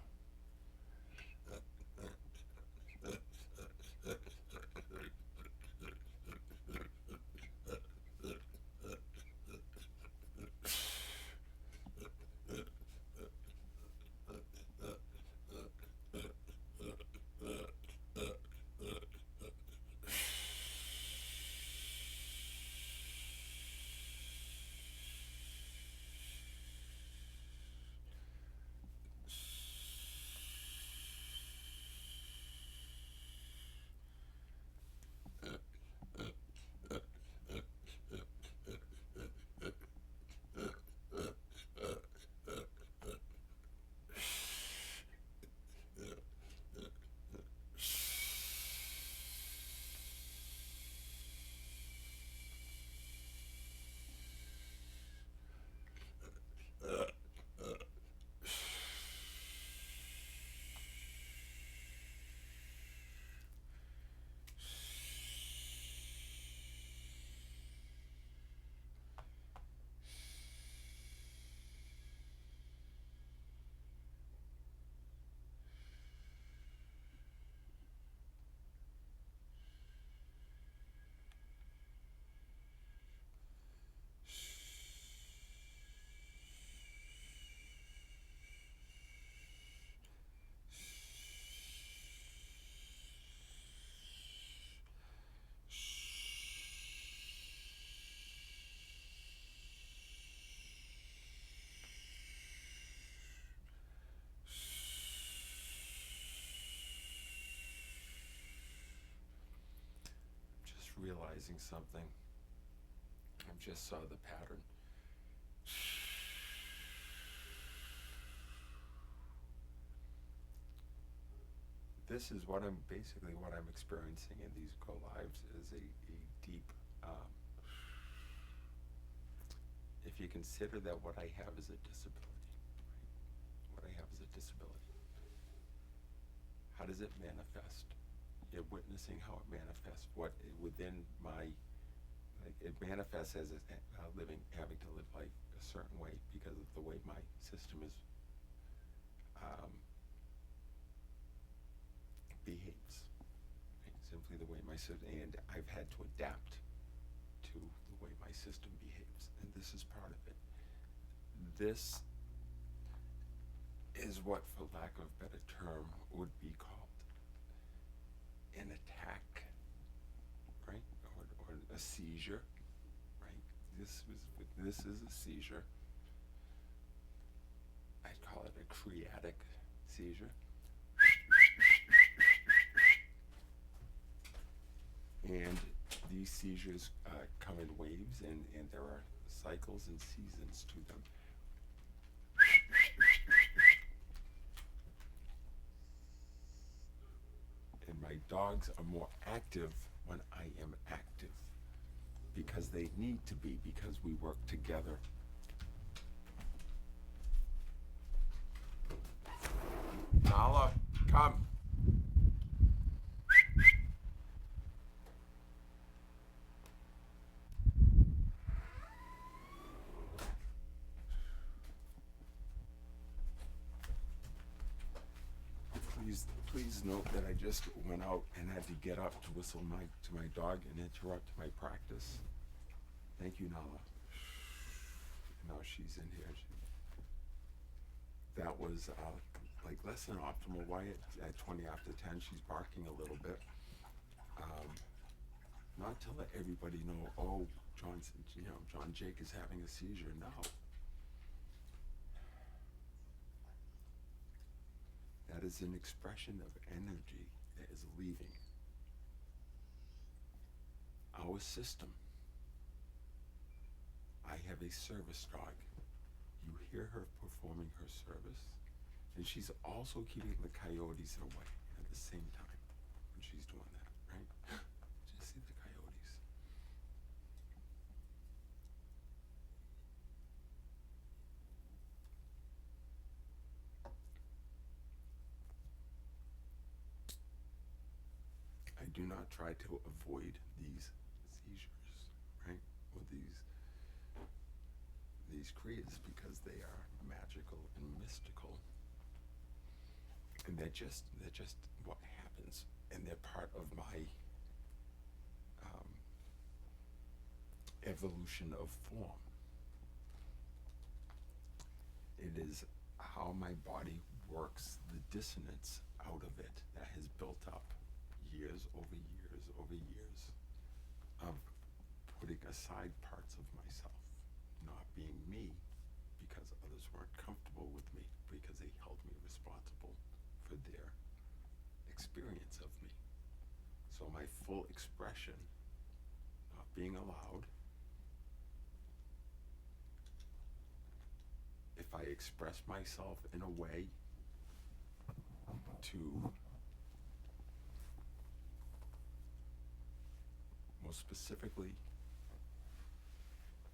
Just realizing something. I just saw the pattern. This is what I'm experiencing in these go lives is a deep, if you consider that what I have is a disability, right? What I have is a disability. How does it manifest? You're witnessing how it manifests. What within my, like, it manifests as having to live life a certain way because of the way my system is behaves. Right? Simply the way my system, and I've had to adapt to the way my system behaves, and this is part of it. This is what, for lack of a better term, would be called an attack, right? Or a seizure, right? This is a seizure. I'd call it a creatic seizure. And these seizures come in waves, and there are cycles and seasons to them. And my dogs are more active when I am active, because they need to be, because we work together. Nala, come. Please note that I just went out and had to get up to whistle to my dog and interrupt my practice. Thank you, Nala. Now she's in here. That was like less than optimal. Wyatt at 20 after 10, she's barking a little bit. Not to let everybody know, oh, John Jake is having a seizure. No. That is an expression of energy that is leaving our system. I have a service dog. You hear her performing her service, and she's also keeping the coyotes away at the same time when she's doing that, right? Just see the coyotes. I do not try to avoid these seizures, right? Or these creas, because they are magical and mystical. And they're just what happens. And they're part of my evolution of form. It is how my body works the dissonance out of it that has built up years over years of putting aside parts of myself, not being me because others weren't comfortable with me, because they held me responsible for their experience of me. So my full expression not being allowed. If I express myself in a way to most specifically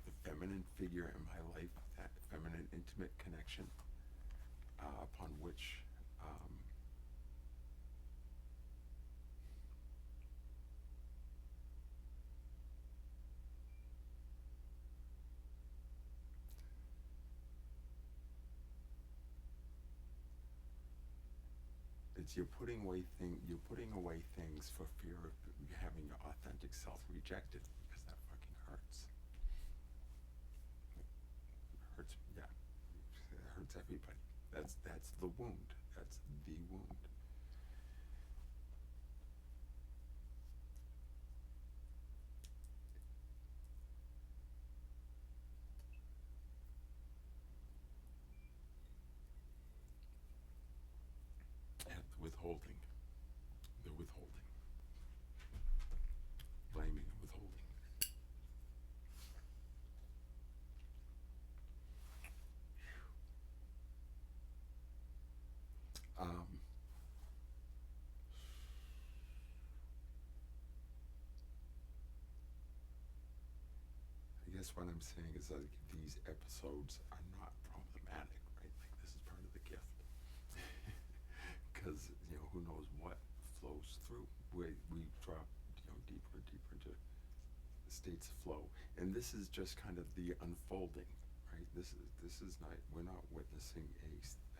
the feminine figure in my life, that feminine intimate connection upon which you're putting away things for fear of having your authentic self rejected, because that fucking hurts. It hurts, yeah. It hurts everybody. That's the wound. That's the wound. And withholding. The withholding. Blaming and withholding. I guess what I'm saying is like these episodes are not problematic, right? Like this is part of the gift. Because, who knows what flows through. We drop, deeper and deeper into states of flow. And this is just kind of the unfolding, right? This is not, we're not witnessing a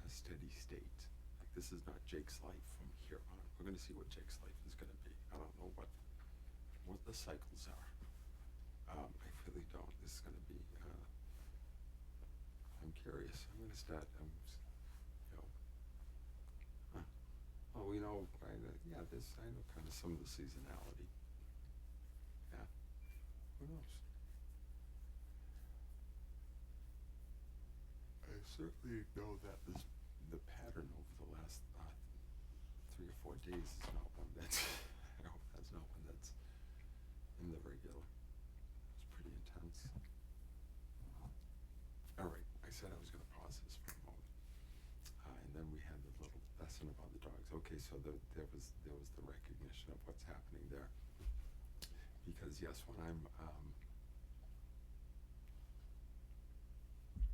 steady state. Like this is not Jake's life from here on. We're going to see what Jake's life is going to be. I don't know what the cycles are. I really don't. This is going to be, I'm curious. I'm going to start, I know kind of some of the seasonality. Yeah. Who knows? I certainly know that the pattern over the last 3 or 4 days is not one that's, I hope that's not one that's in the regular. It's pretty intense. All right, I said I was going to pause this for a moment. And then we had the little lesson about the dogs. Okay, so there was the recognition of what's happening there. Because yes, when I'm, I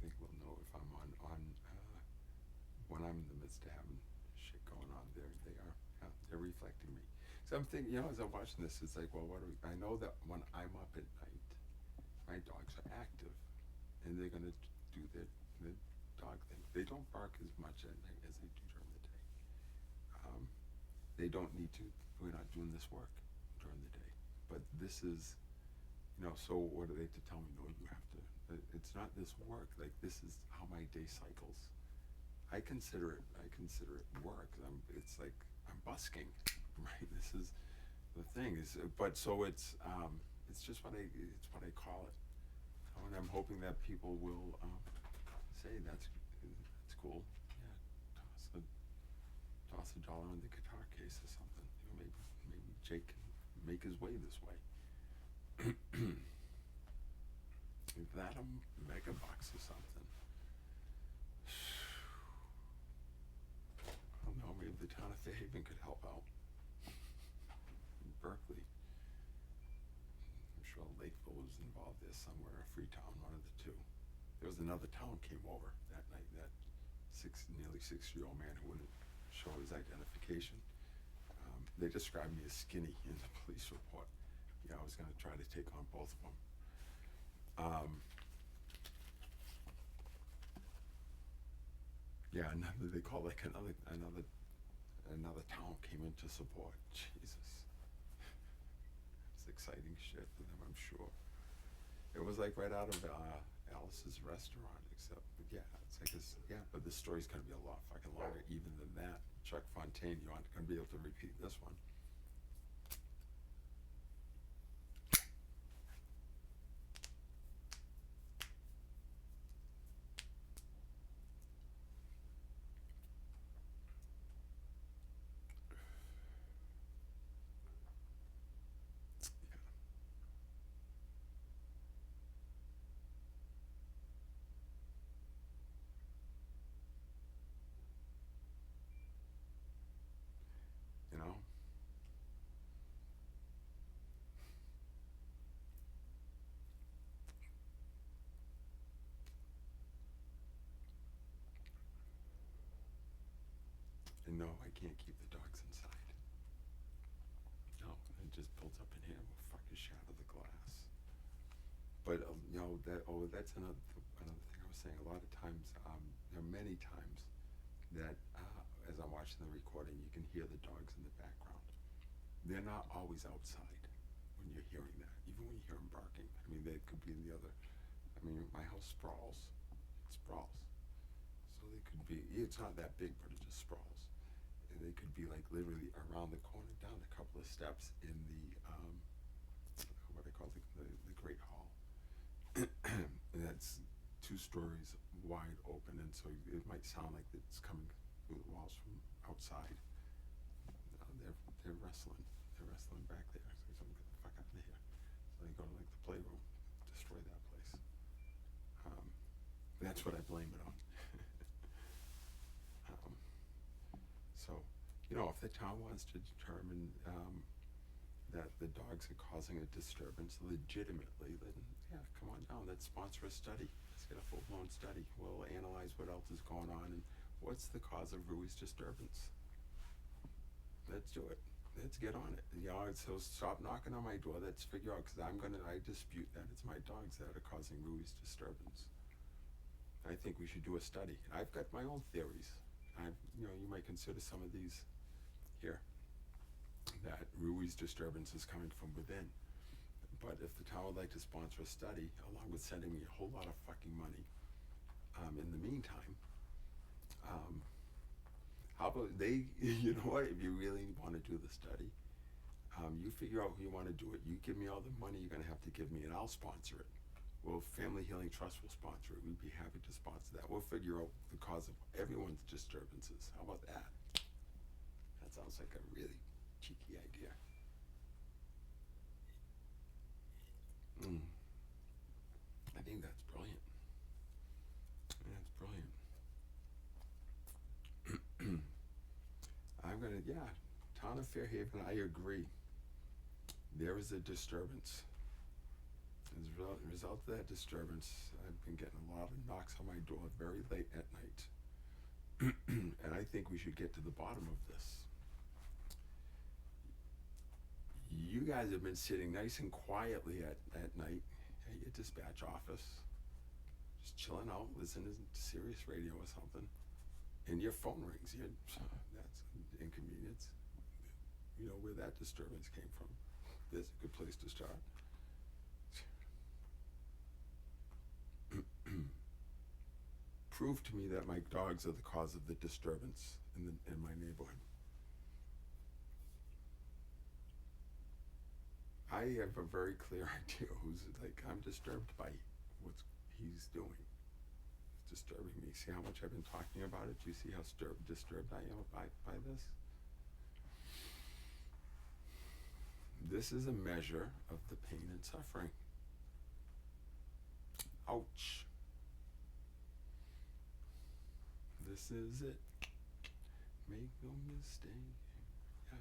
think we'll know if I'm when I'm in the midst of having shit going on, they're reflecting me. So I'm thinking, as I'm watching this, it's like, well, I know that when I'm up at night, my dogs are active, and they're gonna do the dog thing. They don't bark as much at night as they do during the day. they don't need to, we're not doing this work during the day. But this is, so what are they to tell me? No, you have to, it's not this work, like this is how my day cycles. I consider it work. It's like I'm busking, right? This is the thing is, but so it's just what I call it. And I'm hoping that people will say that's cool. Yeah, toss a dollar in the guitar case or something. Maybe Jake can make his way this way. If that a megabucks or something. I don't know, maybe the town of Fairhaven could help out. In Berkeley. I'm sure Lakeville was involved there somewhere, or Freetown, one of the two. There was another town came over that night, that nearly 6-year-old man who wouldn't show his identification. They described me as skinny in the police report. Yeah, I was gonna try to take on both of them. Yeah, they call like another town came in to support. Jesus. It's exciting shit for them, I'm sure. It was like right out of Alice's Restaurant, except, but this story's gonna be a lot fucking longer even than that. Chuck Fontaine, you aren't gonna be able to repeat this one. You know? And no, I can't keep the dogs inside. No, it just builds up in here and will fucking shatter the glass. But that's another thing I was saying. A lot of times, there are many times that as I'm watching the recording, you can hear the dogs in the background. They're not always outside when you're hearing that, even when you hear them barking. I mean, they could be in the other. I mean, my house sprawls. It sprawls. So they could be. It's not that big, but it just sprawls. And they could be like literally around the corner, down a couple of steps in the what I call the Great Hall. And that's 2 stories wide open, and so it might sound like it's coming through the walls from outside. They're wrestling. They're wrestling back there. So get the fuck out of here. So they go to like the playroom, destroy that place. That's what I blame it on. So, if the town wants to determine that the dogs are causing a disturbance legitimately, then yeah, come on down. Let's sponsor a study. Let's get a full-blown study. We'll analyze what else is going on and what's the cause of Rui's disturbance. Let's do it. Let's get on it. So stop knocking on my door. Let's figure out, because I dispute that. It's my dogs that are causing Rui's disturbance. I think we should do a study. I've got my own theories. You might consider some of these here. That Rui's disturbance is coming from within. But if the town would like to sponsor a study, along with sending me a whole lot of fucking money, in the meantime, how about they, you know what, if you really want to do the study, you figure out who you want to do it. You give me all the money you're going to have to give me, and I'll sponsor it. Well, Family Healing Trust will sponsor it. We'd be happy to sponsor that. We'll figure out the cause of everyone's disturbances. How about that? That sounds like a really cheeky idea. I think that's brilliant. That's brilliant. Town of Fairhaven, I agree. There is a disturbance. As a result of that disturbance, I've been getting a lot of knocks on my door very late at night. And I think we should get to the bottom of this. You guys have been sitting nice and quietly at night at your dispatch office, just chilling out, listening to Sirius radio or something, and your phone rings. That's an inconvenience. you know where that disturbance came from. There's a good place to start. Prove to me that my dogs are the cause of the disturbance in my neighborhood. I have a very clear idea who's like, I'm disturbed by what he's doing. It's disturbing me. See how much I've been talking about it? Do you see how disturbed I am by this? This is a measure of the pain and suffering. Ouch. This is it. Make no mistake. Yeah.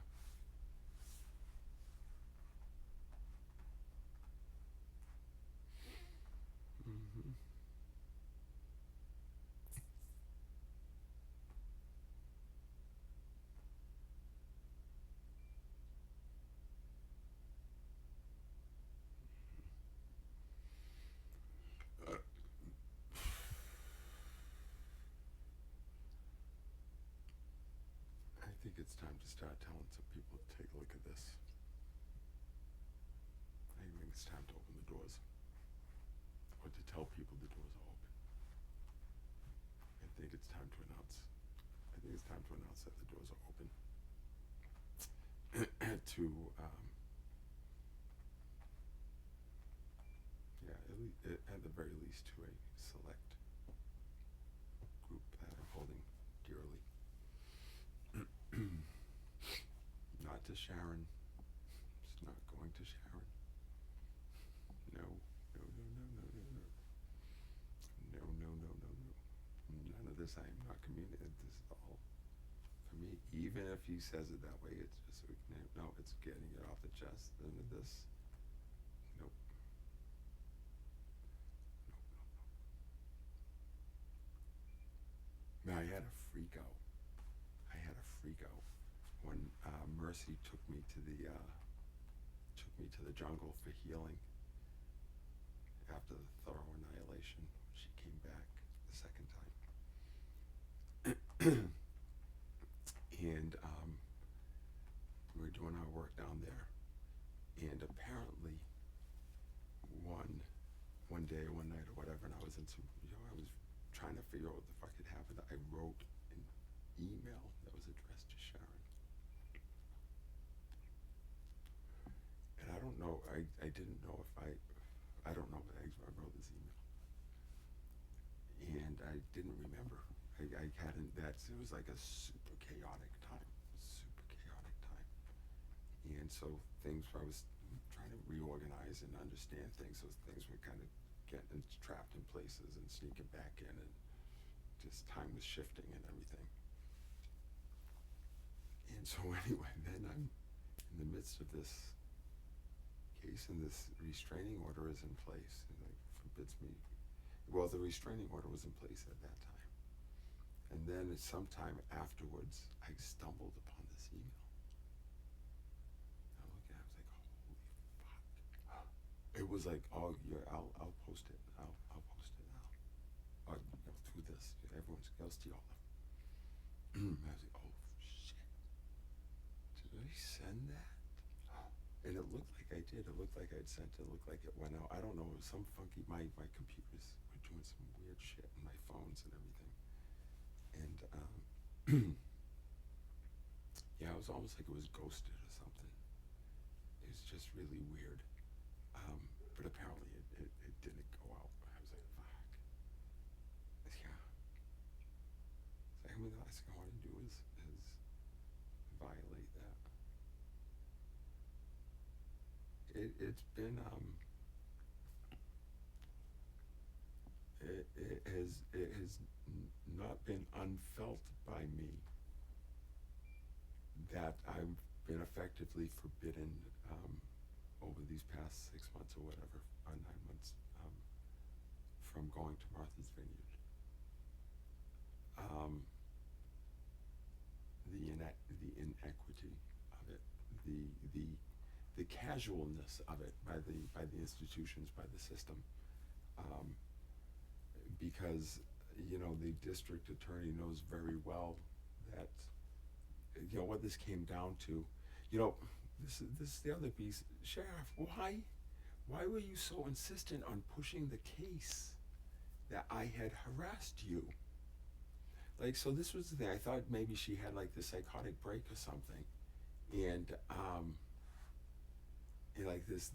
Mm-hmm. I think it's time to start telling some people to take a look at this. I think it's time to open the doors. Or to tell people the doors are open. I think it's time to announce that the doors are open. To, at the very least, to a select group that I'm holding dearly. Not to Sharon. It's not going to Sharon. No. None of this. I am not communicating. This is all for me. Even if he says it that way, it's just no. It's getting it off the chest. None of this. Nope. I had a freak out. When Mercy took me to the jungle for healing after the thorough annihilation. She came back the second time. And we were doing our work down there, and apparently one day, one night or whatever, and I was in some, I was trying to figure out what the fuck had happened. I wrote an email that was addressed to Sharon. And I don't know, I didn't know if I don't know, but I wrote this email. And I didn't remember. I hadn't, it was like a super chaotic time. And so I was trying to reorganize and understand things, so things were kind of getting trapped in places and sneaking back in, and just time was shifting and everything. And so anyway, then I'm in the midst of this case, and this restraining order is in place, and it forbids me. Well, the restraining order was in place at that time. And then sometime afterwards, I stumbled upon this email. I looked at it, I was like, holy fuck. It was like, oh, yeah, I'll post it. I'll post it now. Through this, everyone's goes to y'all. I was like, oh shit. Did I send that? And it looked like I did. It looked like I'd sent it. It looked like it went out. I don't know. It was some funky. My computers were doing some weird shit, and my phones and everything. And yeah, it was almost like it was ghosted or something. It was just really weird. But apparently it didn't go out. I was like, fuck. Yeah. I mean, the last thing I want to do is violate that. It's been it has not been unfelt by me that I've been effectively forbidden over these past 6 months or whatever, 9 months, from going to Martha's Vineyard. The inequity of it, the casualness of it by the institutions, by the system, because the district attorney knows very well that what this came down to. You know, this is the other piece. Sheriff, why were you so insistent on pushing the case that I had harassed you? Like, so this was the thing. I thought maybe she had like this psychotic break or something, and like this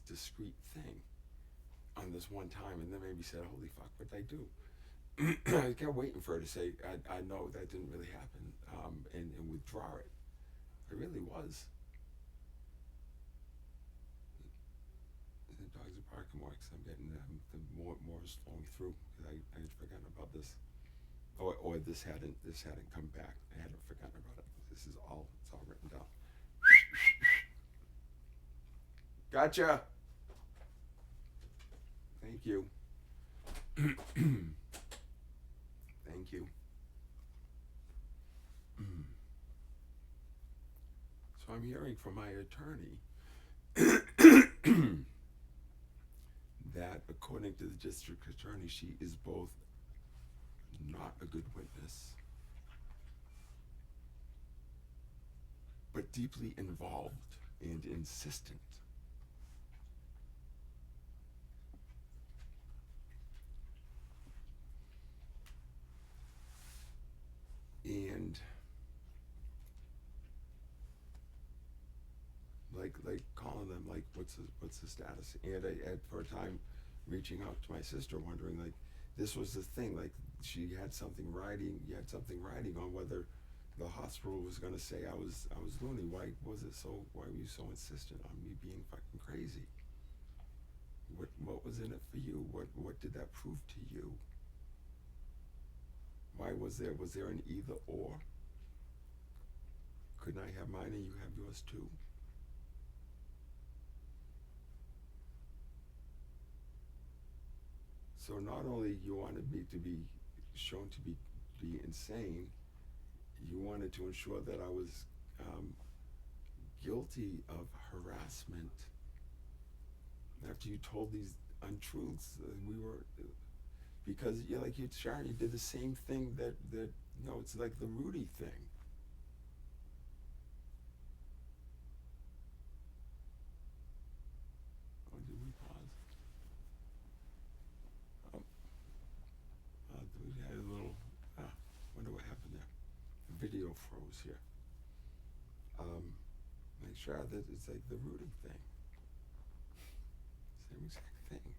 discreet thing on this one time, and then maybe said, "Holy fuck, what did I do?" I kept waiting for her to say, "I know that didn't really happen," and withdraw it. I really was. The dogs are barking more because I'm getting the more is flowing through because I had forgotten about this, or this hadn't come back. I hadn't forgotten about it. This is all it's all written down. Gotcha. Thank you. Thank you. So I'm hearing from my attorney that according to the district attorney, she is both not a good witness, but deeply involved and insistent. And like calling them like what's the status, and I at for a time reaching out to my sister wondering like this was the thing, like she had something riding on whether the hospital was going to say I was loony. Why were you so insistent on me being fucking crazy? What was in it for you? What did that prove to you? Why was there an either or? Couldn't I have mine and you have yours too? So not only you wanted me to be shown to be insane, you wanted to ensure that I was guilty of harassment after you told these untruths. Because like you, Sharon, you did the same thing that it's like the Rudy thing. Oh, did we pause? Oh, we had a little. Wonder what happened there. The video froze here. Make sure that it's like the Rudy thing. Same exact thing.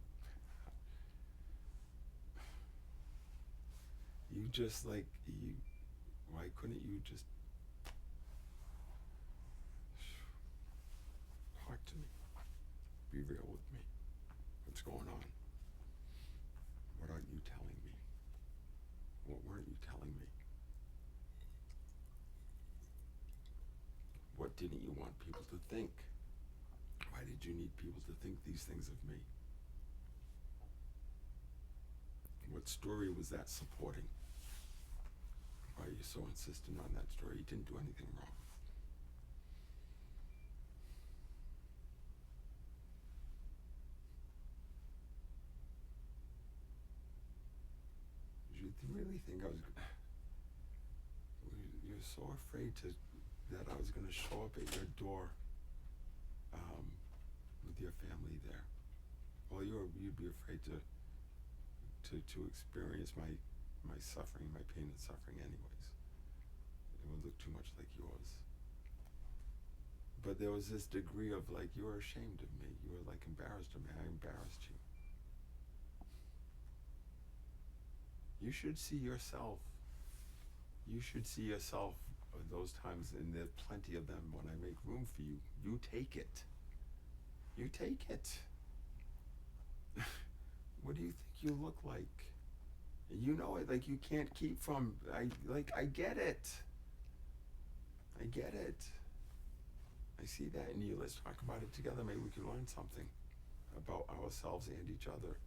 You just like why couldn't you just talk to me? Be real with me. What's going on? What aren't you telling me? What weren't you telling me? What didn't you want people to think? Why did you need people to think these things of me? What story was that supporting? Why are you so insistent on that story? You didn't do anything wrong. You really think you're so afraid that I was going to show up at your door with your family there? Well, you'd be afraid to experience my suffering, my pain and suffering anyways. It would look too much like yours. But there was this degree of like, you were ashamed of me. You were like embarrassed of me. I embarrassed you. You should see yourself. You should see yourself those times, and there's plenty of them when I make room for you. You take it. You take it. What do you think you look like? You know it, like you can't keep from, I get it. I get it. I see that in you. Let's talk about it together. Maybe we can learn something about ourselves and each other.